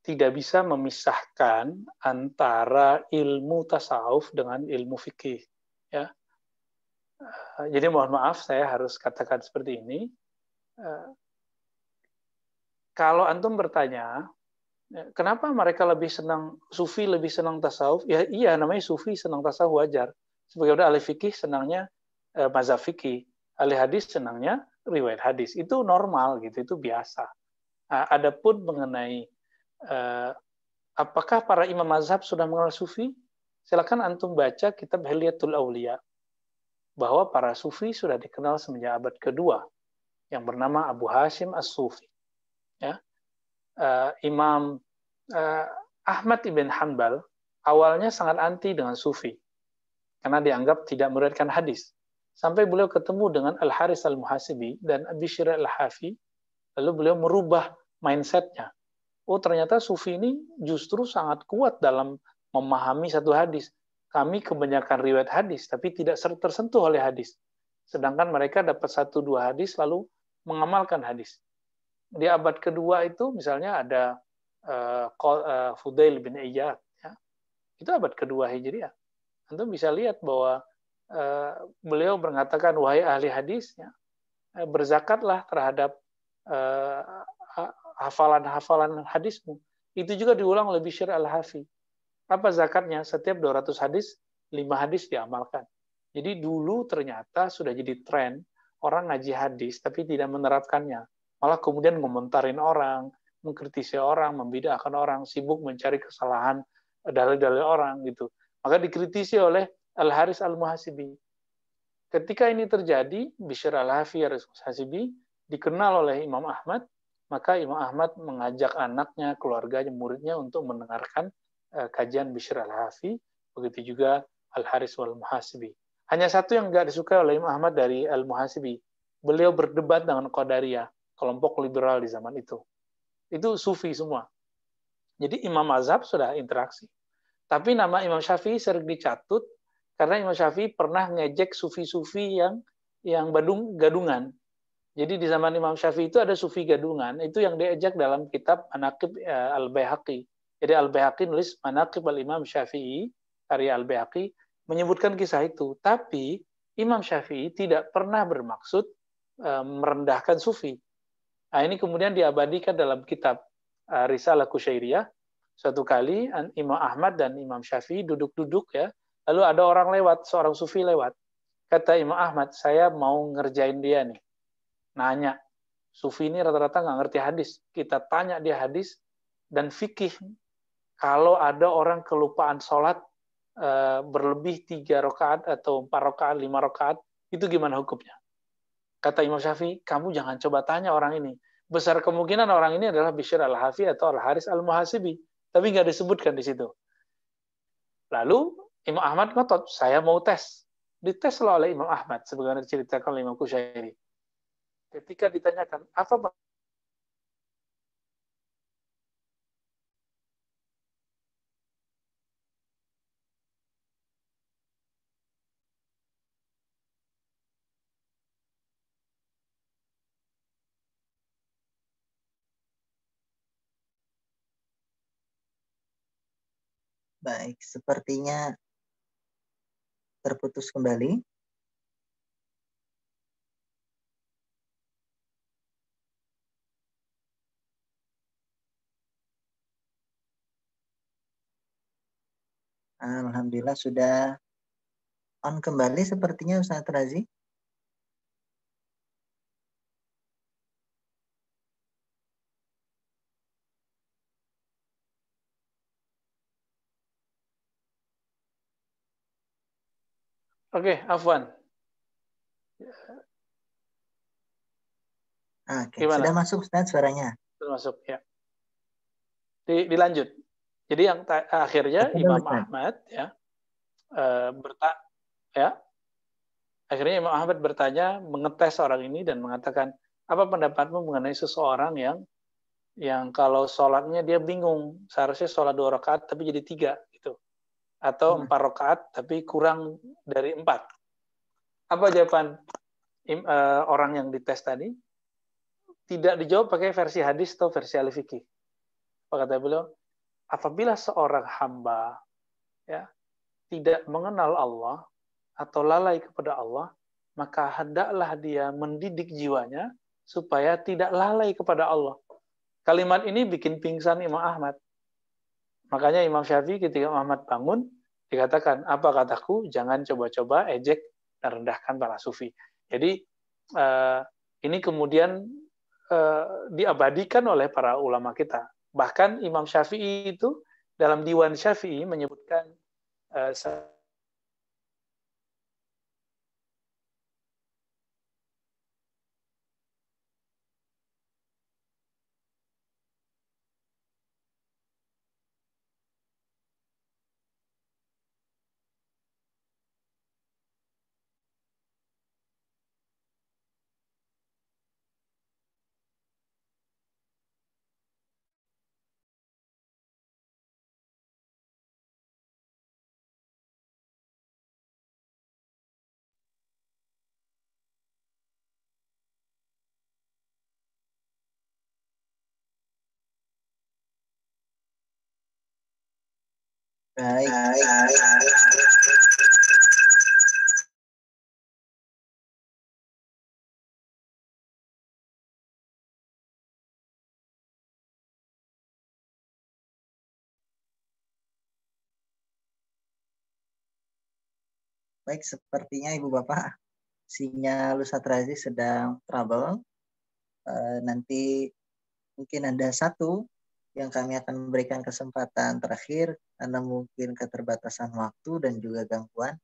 tidak bisa memisahkan antara ilmu tasawuf dengan ilmu fikih. Ya. Jadi mohon maaf, saya harus katakan seperti ini. Kalau antum bertanya, kenapa mereka lebih senang sufi, lebih senang tasawuf? Ya iya, namanya sufi senang tasawuf wajar. Sebagai ahli fikih senangnya mazhab fikih, ahli hadis senangnya riwayat hadis. Itu normal gitu, itu biasa. Adapun mengenai apakah para imam mazhab sudah mengenal sufi? Silakan antum baca kitab Hilyatul Auliya, bahwa para sufi sudah dikenal semenjak abad kedua, yang bernama Abu Hashim As-Sufi. Ya. Imam Ahmad ibn Hanbal awalnya sangat anti dengan sufi, karena dianggap tidak meriwayatkan hadis. sampai beliau ketemu dengan Al-Haris Al-Muhasibi dan Bishr Al-Hafi, lalu beliau merubah mindsetnya. Oh, ternyata sufi ini justru sangat kuat dalam memahami satu hadis. Kami kebanyakan riwayat hadis, tapi tidak tersentuh oleh hadis. Sedangkan mereka dapat 1-2 hadis, lalu mengamalkan hadis. Di abad kedua itu, misalnya ada Fudail bin Iyad. Ya. Itu abad kedua Hijriah. Anda bisa lihat bahwa beliau mengatakan, wahai ahli hadis, ya, berzakatlah terhadap hafalan-hafalan hadismu. Itu juga diulang oleh Bishr Al-Hafi. Apa zakatnya? Setiap 200 hadis, 5 hadis diamalkan. Jadi dulu ternyata sudah jadi tren orang ngaji hadis tapi tidak menerapkannya. Malah kemudian ngomentarin orang, mengkritisi orang, membid'ahkan orang, sibuk mencari kesalahan dalil-dalil orang gitu. Maka dikritisi oleh Al-Haris Al-Muhasibi. Ketika ini terjadi, Bishr Al-Hafi Al-Muhasibi dikenal oleh Imam Ahmad, maka Imam Ahmad mengajak anaknya, keluarganya, muridnya untuk mendengarkan kajian Bishr Al-Hafi, begitu juga Al-Haris Al-Muhasibi. Hanya satu yang nggak disukai oleh Imam Ahmad dari Al-Muhasibi. Beliau berdebat dengan Qadariyah, kelompok liberal di zaman itu. Itu sufi semua. Jadi Imam Mazhab sudah interaksi. Tapi nama Imam Syafi'i sering dicatut, karena Imam Syafi'i pernah ngejek sufi-sufi yang gadungan. Jadi di zaman Imam Syafi'i itu ada sufi gadungan, itu yang diejek dalam kitab Manaqib Al-Baihaqi. Jadi Al-Baihaqi nulis Manaqib Al-Imam Syafi'i, karya Al-Baihaqi, menyebutkan kisah itu. Tapi Imam Syafi'i tidak pernah bermaksud merendahkan sufi. Nah, ini kemudian diabadikan dalam kitab Risalah Kusyairiyah. Suatu kali Imam Ahmad dan Imam Syafi'i duduk-duduk, ya, lalu ada orang lewat, seorang sufi lewat. Kata Imam Ahmad, saya mau ngerjain dia nih. Nanya, sufi ini rata-rata nggak ngerti hadis. Kita tanya dia hadis dan fikih. Kalau ada orang kelupaan sholat berlebih 3 rakaat atau 4 rakaat, 5 rakaat, itu gimana hukumnya? Kata Imam Syafi'i, kamu jangan coba tanya orang ini. Besar kemungkinan orang ini adalah Bishr Al-Hafi atau Al-Haris Al-Muhasibi. Tapi nggak disebutkan di situ. Lalu Imam Ahmad ngotot, saya mau tes. Dites oleh Imam Ahmad, sebagaimana diceritakan oleh Imam Kusyairi. Ketika ditanyakan, apa Baik, sepertinya terputus kembali. Alhamdulillah sudah on kembali sepertinya Ustaz Razi. Oke, Afwan. Oke, Gimana? sudah masuk Ustaz suaranya. Sudah masuk, ya. Dilanjut. Jadi yang akhirnya Betul, Imam Ustaz. Ahmad akhirnya Imam Ahmad bertanya, mengetes orang ini dan mengatakan, apa pendapatmu mengenai seseorang yang kalau sholatnya dia bingung, seharusnya sholat 2 rakaat tapi jadi 3 gitu, atau 4 rakaat tapi kurang dari 4. Apa jawaban orang yang dites tadi? Tidak dijawab pakai versi hadis atau versi al-fiqih. Apa kata beliau? Apabila seorang hamba, ya, tidak mengenal Allah atau lalai kepada Allah, maka hendaklah dia mendidik jiwanya supaya tidak lalai kepada Allah. Kalimat ini bikin pingsan Imam Ahmad. Makanya Imam Syafi'i ketika Imam Ahmad bangun, dikatakan, apa kataku? Jangan coba-coba ejek dan rendahkan para sufi. Jadi ini kemudian diabadikan oleh para ulama kita. Bahkan Imam Syafi'i itu dalam Diwan Syafi'i menyebutkan Baik. Baik, sepertinya Ibu Bapak sinyal Ustadz Razi sedang trouble. Nanti mungkin ada satu yang kami akan memberikan kesempatan terakhir karena mungkin keterbatasan waktu dan juga gangguan.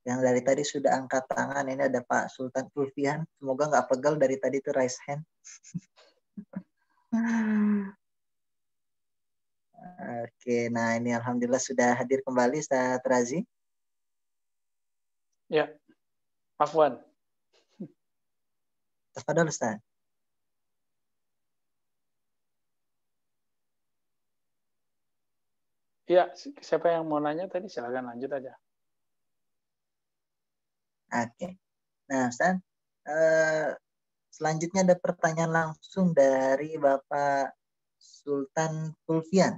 Yang dari tadi sudah angkat tangan, ini ada Pak Sultan Fulfian. Semoga nggak pegel dari tadi itu raise hand. Oke, nah ini alhamdulillah sudah hadir kembali Ustadz Razi. Ya, Afwan. Tafadhol Ustaz. Ya, siapa yang mau nanya tadi? Silakan lanjut aja. Oke. Nah, Ustaz, selanjutnya ada pertanyaan langsung dari Bapak Sultan Fulfian.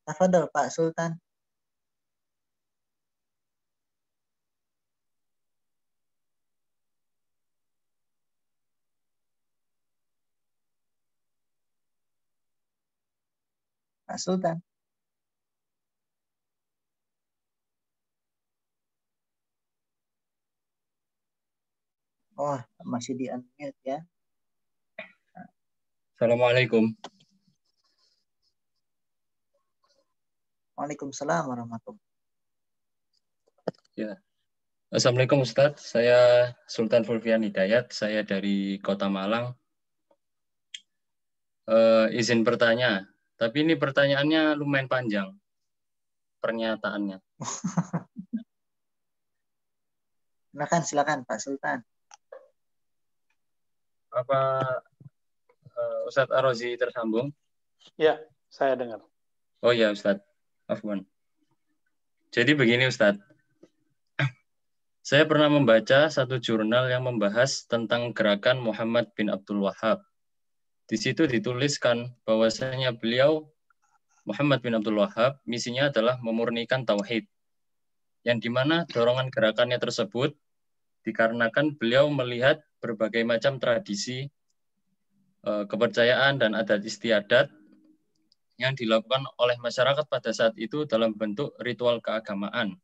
Tafadhol Pak Sultan. Pak Sultan. Oh, masih di unmute ya. Assalamualaikum. Waalaikumsalam warahmatullahi wabarakatuh. Ya. Assalamualaikum Ustadz, saya Sultan Fulfian Hidayat, saya dari Kota Malang. Izin bertanya, tapi ini pertanyaannya lumayan panjang, pernyataannya. Silakan Pak Sultan. Apa Ustadz Ar-Razi tersambung? Ya, saya dengar. Oh ya Ustadz, afwan. Jadi begini Ustadz, saya pernah membaca satu jurnal yang membahas tentang gerakan Muhammad bin Abdul Wahab. Di situ dituliskan bahwasanya beliau, Muhammad bin Abdul Wahab, misinya adalah memurnikan tauhid. Yang dimana dorongan gerakannya tersebut dikarenakan beliau melihat berbagai macam tradisi, kepercayaan, dan adat istiadat yang dilakukan oleh masyarakat pada saat itu dalam bentuk ritual keagamaan.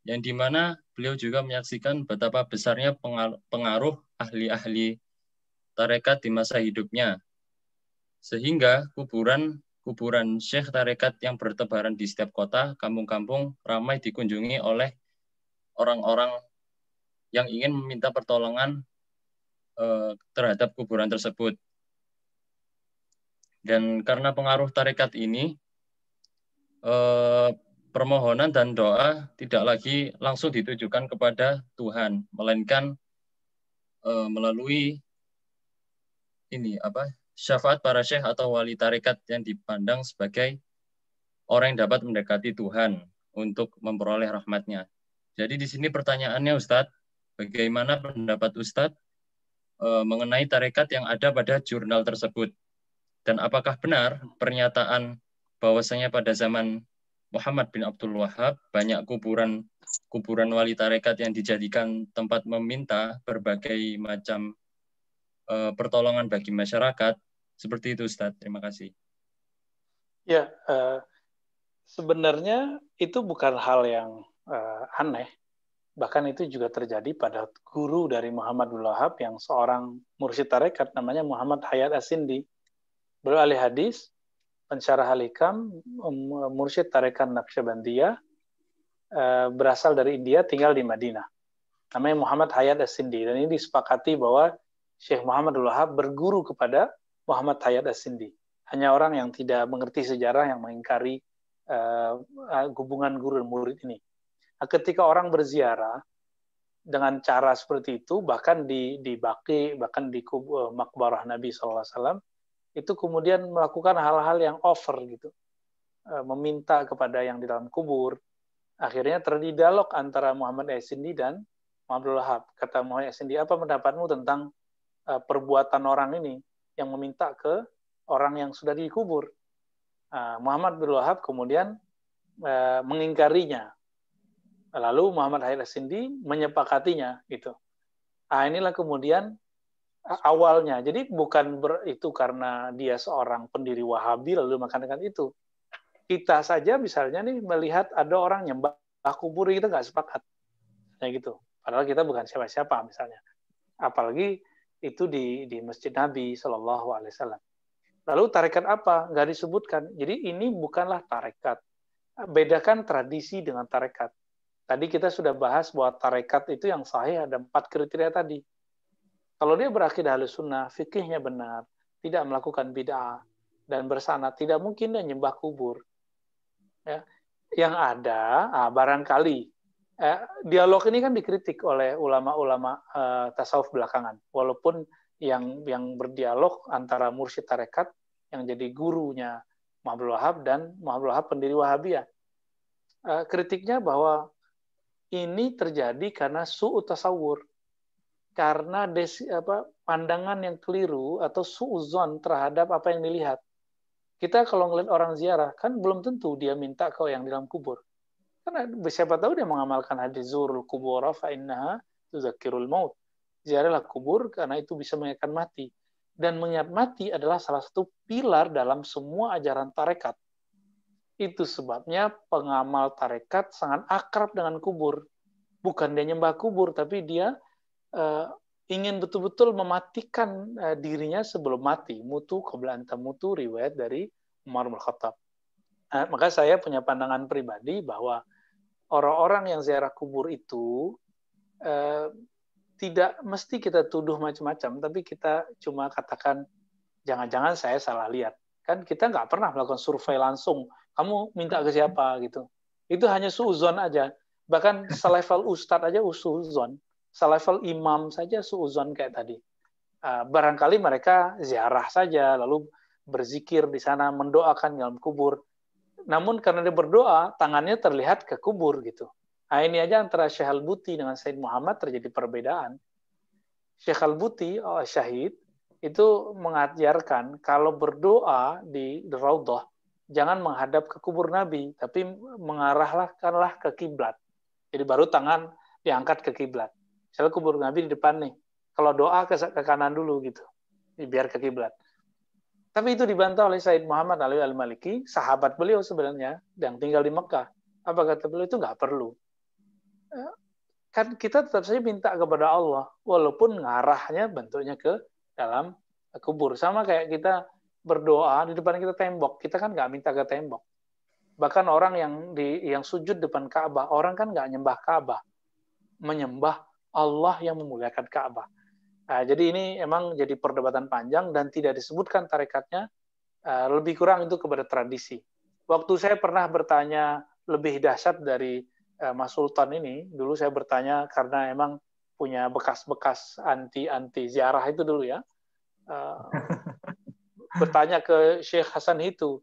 Yang dimana beliau juga menyaksikan betapa besarnya pengaruh ahli-ahli tarekat di masa hidupnya. Sehingga kuburan syekh tarekat yang bertebaran di setiap kota, kampung-kampung ramai dikunjungi oleh orang-orang yang ingin meminta pertolongan terhadap kuburan tersebut. Dan karena pengaruh tarekat ini, permohonan dan doa tidak lagi langsung ditujukan kepada Tuhan, melainkan melalui syafaat para syekh atau wali tarekat yang dipandang sebagai orang yang dapat mendekati Tuhan untuk memperoleh rahmatnya. Jadi di sini pertanyaannya Ustadz, bagaimana pendapat Ustadz mengenai tarekat yang ada pada jurnal tersebut? Dan apakah benar pernyataan bahwasanya pada zaman Muhammad bin Abdul Wahab banyak kuburan wali tarekat yang dijadikan tempat meminta berbagai macam pertolongan bagi masyarakat? Seperti itu Ustadz, terima kasih. Ya, sebenarnya itu bukan hal yang aneh. Bahkan itu juga terjadi pada guru dari Muhammad bin Wahab yang seorang mursyid tarekat namanya Muhammad Hayat As-Sindi. Beliau ahli hadis, pensyarah al-hikam, mursyid tarekat Naqsyabandiyah, berasal dari India, tinggal di Madinah. Namanya Muhammad Hayat As-Sindi. Dan ini disepakati bahwa Syekh Muhammad bin Wahab berguru kepada Muhammad Hayat As-Sindi. Hanya orang yang tidak mengerti sejarah yang mengingkari hubungan guru dan murid ini. Nah, ketika orang berziarah dengan cara seperti itu, bahkan di Baqi, bahkan di makbarah Nabi SAW, itu kemudian melakukan hal-hal yang over gitu, meminta kepada yang di dalam kubur. Akhirnya terjadi dialog antara Muhammad As-Sindi dan Muhammad Wahab. Kata Muhammad As-Sindi, apa pendapatmu tentang perbuatan orang ini yang meminta ke orang yang sudah dikubur? Muhammad bin Wahab kemudian mengingkarinya. Lalu Muhammad Haidar Sindi menyepakatinya gitu. Inilah kemudian awalnya. Jadi bukan itu karena dia seorang pendiri Wahabi lalu mengatakan itu. Kita saja misalnya nih melihat ada orang nyembah kubur, kita nggak sepakat. Kayak gitu. Padahal kita bukan siapa-siapa misalnya. Apalagi itu di Masjid Nabi Shallallahu Alaihi Wasallam. Lalu tarekat apa? Nggak disebutkan. Jadi ini bukanlah tarekat. Bedakan tradisi dengan tarekat. Tadi kita sudah bahas bahwa tarekat itu yang sahih ada 4 kriteria tadi. Kalau dia berakidah Ahlussunnah, fikihnya benar, tidak melakukan bid'ah, dan bersanad, tidak mungkin dia nyembah kubur. Ya. Yang ada, barangkali, dialog ini kan dikritik oleh ulama-ulama tasawuf belakangan. Walaupun yang berdialog antara mursyid tarekat, yang jadi gurunya Muhammad Wahab dan Muhammad Wahab pendiri Wahabiyah. Kritiknya bahwa ini terjadi karena su'u tasawur, karena pandangan yang keliru atau su'uzon terhadap apa yang dilihat. Kita kalau ngelihat orang ziarah, kan belum tentu dia minta ke yang di dalam kubur. Karena siapa tahu dia mengamalkan hadis zurul kubur fa innaha tuzakkirul maut. Ziarahlah kubur karena itu bisa mengingatkan mati. Dan mengingat mati adalah salah satu pilar dalam semua ajaran tarekat. Itu sebabnya pengamal tarekat sangat akrab dengan kubur. Bukan dia nyembah kubur, tapi dia ingin betul-betul mematikan dirinya sebelum mati. Mutu qabla an tamutu, riwayat dari Umar bin Khattab. Maka saya punya pandangan pribadi bahwa orang-orang yang ziarah kubur itu tidak mesti kita tuduh macam-macam, tapi kita cuma katakan jangan-jangan saya salah lihat. Kan kita nggak pernah melakukan survei langsung. Kamu minta ke siapa gitu. Itu hanya suuzon aja. Bahkan selevel ustadz aja suuzon. Selevel imam saja suuzon kayak tadi. Barangkali mereka ziarah saja, lalu berzikir di sana, mendoakan dalam kubur. Namun karena dia berdoa, tangannya terlihat ke kubur gitu. Ini aja antara Syekh Al-Buti dengan Said Muhammad terjadi perbedaan. Syekh Al-Buti, syahid, itu mengajarkan kalau berdoa di Raudhah, jangan menghadap ke kubur Nabi, tapi mengarahkanlah ke kiblat. Jadi baru tangan diangkat ke kiblat. Misalnya kubur Nabi di depan nih, kalau doa ke kanan dulu gitu, biar ke kiblat. Tapi itu dibantah oleh Said Muhammad Ali Al-Maliki, sahabat beliau sebenarnya, yang tinggal di Mekah. Apa kata beliau? Itu nggak perlu. Kan kita tetap saja minta kepada Allah, walaupun ngarahnya bentuknya ke dalam kubur. Sama kayak kita berdoa di depan kita tembok, kita kan nggak minta ke tembok. Bahkan orang yang sujud depan Ka'bah, orang kan nggak nyembah Ka'bah, menyembah Allah yang memuliakan Ka'bah. Jadi ini emang jadi perdebatan panjang dan tidak disebutkan tarekatnya, lebih kurang itu kepada tradisi. Waktu saya pernah bertanya lebih dahsyat dari Mas Sultan ini, dulu saya bertanya karena emang punya bekas-bekas anti ziarah itu dulu ya. Bertanya ke Syekh Hasan itu,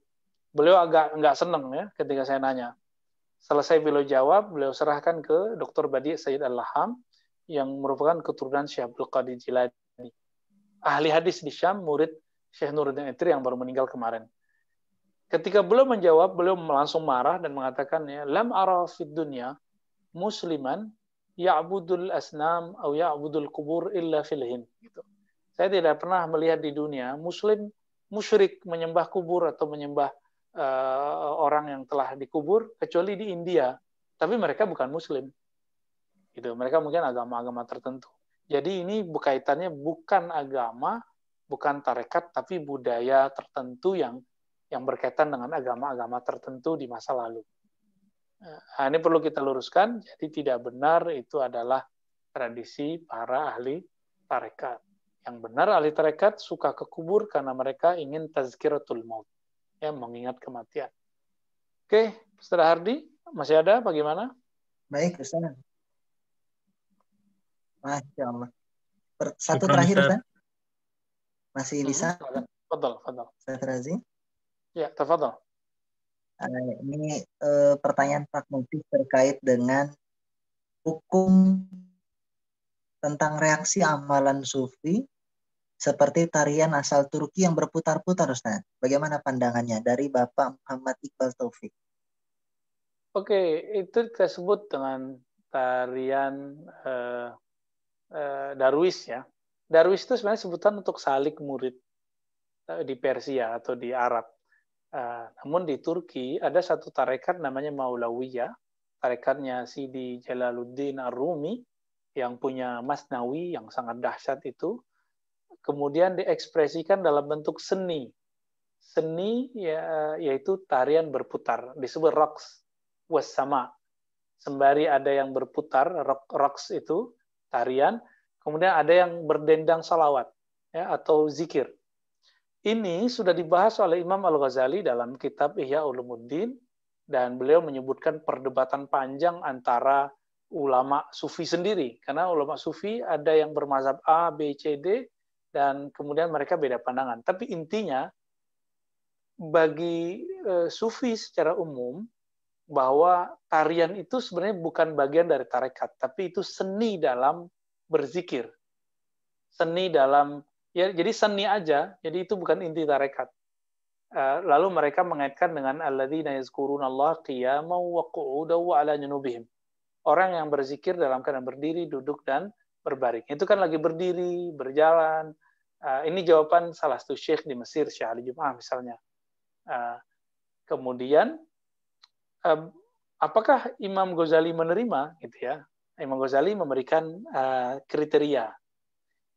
beliau agak nggak seneng ya ketika saya nanya. Selesai beliau jawab, beliau serahkan ke Dr. Badi Sayyid Al-Laham yang merupakan keturunan Syekh Abdul Qadir Jilani. Ahli hadis di Syam, murid Syekh Nuruddin Itri yang baru meninggal kemarin. Ketika beliau menjawab, beliau langsung marah dan mengatakan, ya, lam ara fid dunya musliman ya'budul asnam atau ya'budul kubur illa fil Hind. Gitu. Saya tidak pernah melihat di dunia muslim musyrik menyembah kubur atau menyembah orang yang telah dikubur kecuali di India. Tapi mereka bukan muslim. Gitu. Mereka mungkin agama-agama tertentu. Jadi ini kaitannya bukan agama, bukan tarekat, tapi budaya tertentu yang berkaitan dengan agama-agama tertentu di masa lalu. Ini perlu kita luruskan, jadi tidak benar itu adalah tradisi para ahli tarekat. Yang benar ahli tarekat suka ke kubur karena mereka ingin tazkiratul maut, ya, mengingat kematian. Oke, Ustaz Hardi, masih ada bagaimana? Baik, Ustaz. Masya Allah. Satu terakhir, Ustaz. Masih bisa? Fadal. Ustaz Razi? Ya, tafadhal. Ini pertanyaan pragmatis terkait dengan hukum tentang reaksi amalan sufi seperti tarian asal Turki yang berputar-putar, Ustaz. Bagaimana pandangannya dari Bapak Muhammad Iqbal Taufik? Oke, itu kita sebut dengan tarian darwis ya. Darwis itu sebenarnya sebutan untuk salik murid di Persia atau di Arab. Namun di Turki ada satu tarekat namanya Maulawiyah, tarekatnya Sidi Jalaluddin Ar-Rumi yang punya Masnawi yang sangat dahsyat itu, kemudian diekspresikan dalam bentuk seni. Seni yaitu tarian berputar, disebut raqs wassama. Sembari ada yang berputar, raqs itu tarian, kemudian ada yang berdendang salawat ya, atau zikir. Ini sudah dibahas oleh Imam Al-Ghazali dalam kitab Ihya Ulumuddin, dan beliau menyebutkan perdebatan panjang antara ulama sufi sendiri, karena ulama sufi ada yang bermazhab A, B, C, D, dan kemudian mereka beda pandangan. Tapi intinya bagi sufi secara umum bahwa tarian itu sebenarnya bukan bagian dari tarekat, tapi itu seni dalam berzikir, seni dalam ya, jadi seni aja, jadi itu bukan inti tarekat. Lalu mereka mengaitkan dengan alladzina yazkurunallaha qiyaman wa qu'udan wa 'ala junubihim. Orang yang berzikir dalam keadaan berdiri, duduk, dan berbaring. Itu kan lagi berdiri, berjalan. Ini jawaban salah satu syekh di Mesir, Syekh Ali Jum'ah misalnya. Kemudian, apakah Imam Ghazali menerima? Gitu ya. Imam Ghazali memberikan kriteria.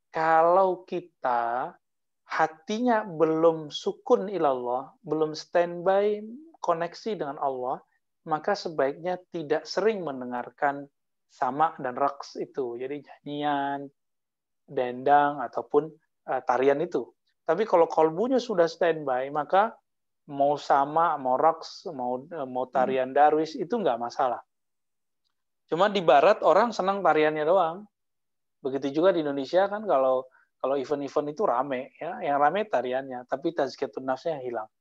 Kalau kita hatinya belum sukun ilallah, belum standby koneksi dengan Allah, maka sebaiknya tidak sering mendengarkan sama dan raqs itu. Jadi nyanyian, dendang, ataupun tarian itu. Tapi kalau kolbunya sudah standby, maka mau sama, mau raqs, mau tarian darwis, itu nggak masalah. Cuma di barat orang senang tariannya doang. Begitu juga di Indonesia kan kalau event-event itu rame, ya, yang rame tariannya, tapi tazkiyatun nafsnya hilang.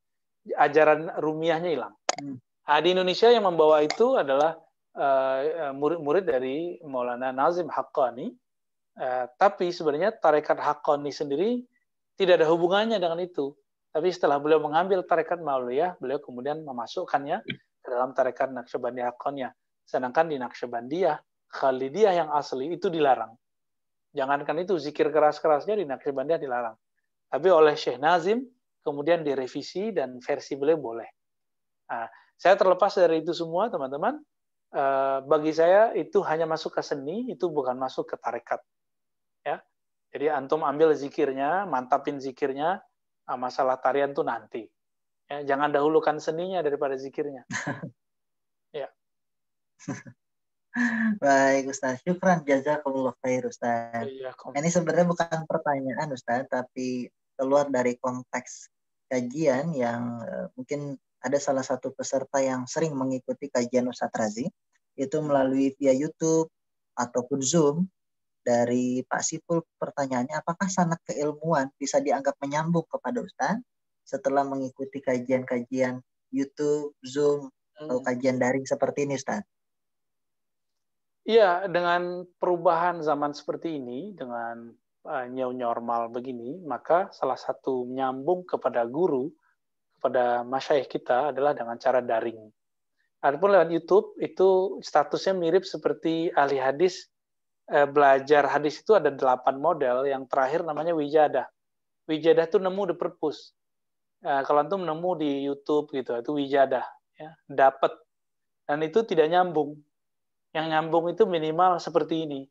Ajaran rumiahnya hilang. Di Indonesia yang membawa itu adalah murid-murid dari Maulana Nazim Haqqani, tapi sebenarnya tarekat Haqqani sendiri tidak ada hubungannya dengan itu. Tapi setelah beliau mengambil tarekat Maulawiyah, beliau kemudian memasukkannya ke dalam tarekat Naqsyabandiyah Haqqaniyah. Sedangkan di Naqsyabandiyah, Khalidiyah yang asli itu dilarang. Jangankan itu, zikir keras-kerasnya di Naqsyabandiyah dilarang. Tapi oleh Syekh Nazim, kemudian direvisi dan versi beliau boleh. Saya terlepas dari itu semua, teman-teman. Bagi saya itu hanya masuk ke seni, itu bukan masuk ke tarekat. Ya, jadi antum ambil zikirnya, mantapin zikirnya, masalah tarian itu nanti. Ya, jangan dahulukan seninya daripada zikirnya. Ya. Baik Ustaz, syukran, jazakumullah khair Ustaz. Ini sebenarnya bukan pertanyaan Ustaz, tapi keluar dari konteks kajian yang mungkin ada salah satu peserta yang sering mengikuti kajian Ustaz Razi, itu melalui via YouTube ataupun Zoom. Dari Pak Sipul pertanyaannya, apakah sanad keilmuan bisa dianggap menyambung kepada Ustaz setelah mengikuti kajian-kajian YouTube, Zoom, atau kajian daring seperti ini Ustaz? Iya, dengan perubahan zaman seperti ini, dengan new normal begini, maka salah satu menyambung kepada guru, kepada masyayikh kita adalah dengan cara daring. Adapun lewat YouTube, itu statusnya mirip seperti ahli hadis. Belajar hadis itu ada 8 model, yang terakhir namanya wijadah. Wijadah itu nemu di perpus. Kalau antum nemu di YouTube gitu, itu wijadah, ya, dapat. Dan itu tidak nyambung. Yang nyambung itu minimal seperti ini.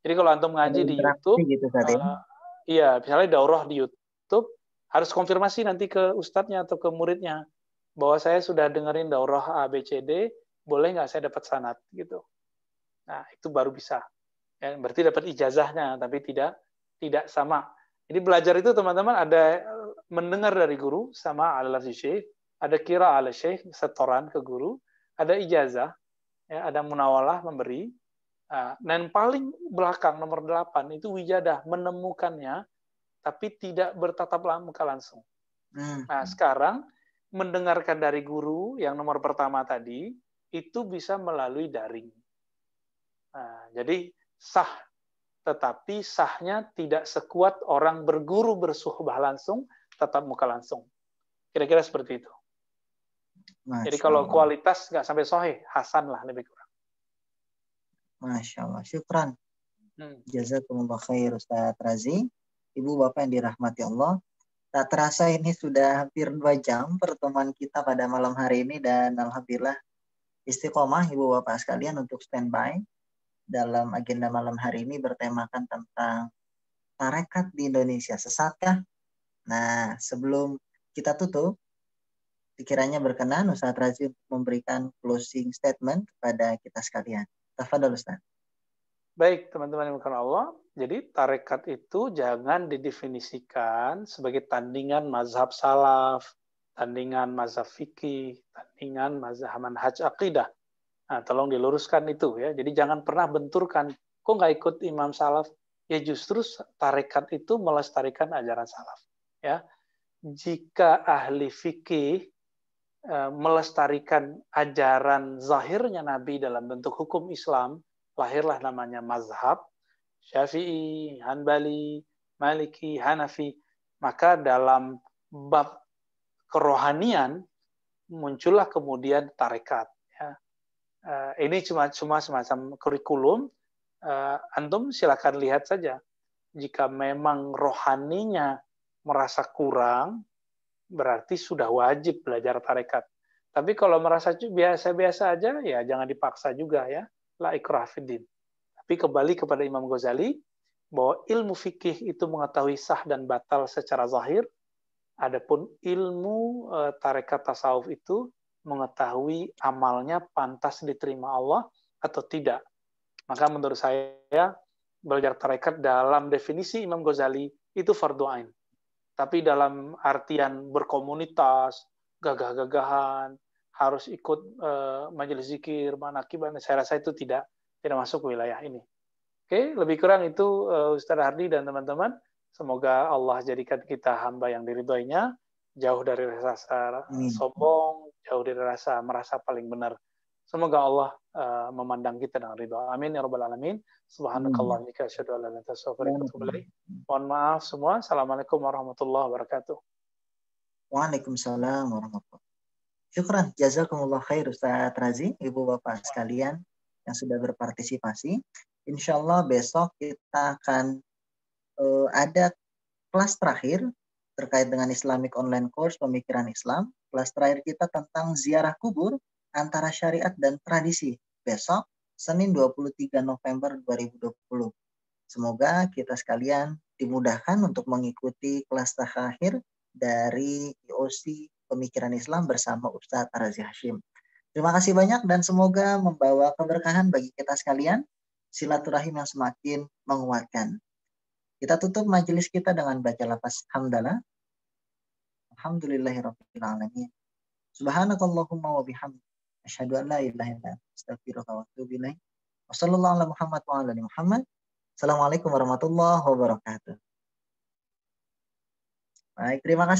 Jadi kalau antum ngaji di YouTube, gitu, iya, misalnya daurah di YouTube, harus konfirmasi nanti ke ustadznya atau ke muridnya bahwa saya sudah dengerin daurah ABCD, boleh nggak saya dapat sanad gitu. Nah, itu baru bisa. Ya, berarti dapat ijazahnya, tapi tidak sama. Jadi belajar itu teman-teman ada mendengar dari guru sama ala syekh, ada kira ala syekh, setoran ke guru, ada ijazah, ya, ada munawalah memberi, dan paling belakang nomor 8 itu wijadah, menemukannya tapi tidak bertatap muka langsung. Nah, sekarang mendengarkan dari guru yang nomor pertama tadi itu bisa melalui daring. Nah, jadi sah, tetapi sahnya tidak sekuat orang berguru bersuhbah langsung, tatap muka langsung. Kira-kira seperti itu. Jadi kalau kualitas nggak sampai sahih, hasan lah lebih kurang. Masya Allah, syukran. Jazakumullah khair Ustaz Razi. Ibu Bapak yang dirahmati Allah. Tak terasa ini sudah hampir 2 jam pertemuan kita pada malam hari ini, dan alhamdulillah istiqomah Ibu Bapak sekalian untuk standby dalam agenda malam hari ini bertemakan tentang tarekat di Indonesia, sesatkah? Nah, sebelum kita tutup, sekiranya berkenan Ustaz Razi memberikan closing statement kepada kita sekalian. Tafadhol Ustaz. Baik, teman-teman yang dimuliakan Allah. Jadi tarekat itu jangan didefinisikan sebagai tandingan mazhab salaf, tandingan mazhab fikih, tandingan mazhab manhaj aqidah. Nah, tolong diluruskan itu ya. Jadi jangan pernah benturkan, kok nggak ikut imam salaf? Ya justru tarekat itu melestarikan ajaran salaf. Ya, jika ahli fikih melestarikan ajaran zahirnya Nabi dalam bentuk hukum Islam, lahirlah namanya mazhab Syafi'i, Hanbali, Maliki, Hanafi. Maka dalam bab kerohanian muncullah kemudian tarekat. Ya. Ini cuma semacam kurikulum. Antum silakan lihat saja. Jika memang rohaninya merasa kurang, berarti sudah wajib belajar tarekat. Tapi kalau merasa biasa-biasa aja, ya jangan dipaksa juga ya. La ikrah fiddin. Tapi kembali kepada Imam Ghazali, bahwa ilmu fikih itu mengetahui sah dan batal secara zahir, adapun ilmu tarekat tasawuf itu mengetahui amalnya pantas diterima Allah atau tidak. Maka menurut saya, belajar tarekat dalam definisi Imam Ghazali itu fardu ain. Tapi dalam artian berkomunitas, gagah-gagahan, harus ikut majelis zikir, manaqib, saya rasa itu tidak masuk wilayah ini. Oke, lebih kurang itu Ustaz Hardi dan teman-teman. Semoga Allah jadikan kita hamba yang diridhoinya, jauh dari rasa sombong, jauh dari rasa merasa paling benar. Semoga Allah memandang kita dengan ridho. Amin ya rabbal alamin. Subhanakallah wa asyhadu an la ilaha illa anta astaghfiruka wa atubu ilaik. Mohon maaf semua. Assalamualaikum warahmatullahi wabarakatuh. Waalaikumsalam warahmatullahi wabarakatuh. Syukran, jazakumullah khair Ustaz Razi, Ibu Bapak sekalian yang sudah berpartisipasi. Insya Allah besok kita akan ada kelas terakhir terkait dengan Islamic Online Course Pemikiran Islam. Kelas terakhir kita tentang ziarah kubur antara syariat dan tradisi. Besok, Senin 23 November 2020. Semoga kita sekalian dimudahkan untuk mengikuti kelas terakhir dari IOC Pemikiran Islam bersama Ustadz Razi Hashim. Terima kasih banyak dan semoga membawa keberkahan bagi kita sekalian, silaturahim yang semakin menguatkan. Kita tutup majelis kita dengan baca lafaz hamdalah. Alhamdulillahirabbil alamin. Subhanakallahumma wa bihamdika asyhadu an la ilaha illa anta astaghfiruka wa atubu ilaik. Wassallallahu ala Muhammad wa ala ali Muhammad. Assalamualaikum warahmatullahi wabarakatuh. Baik, terima kasih.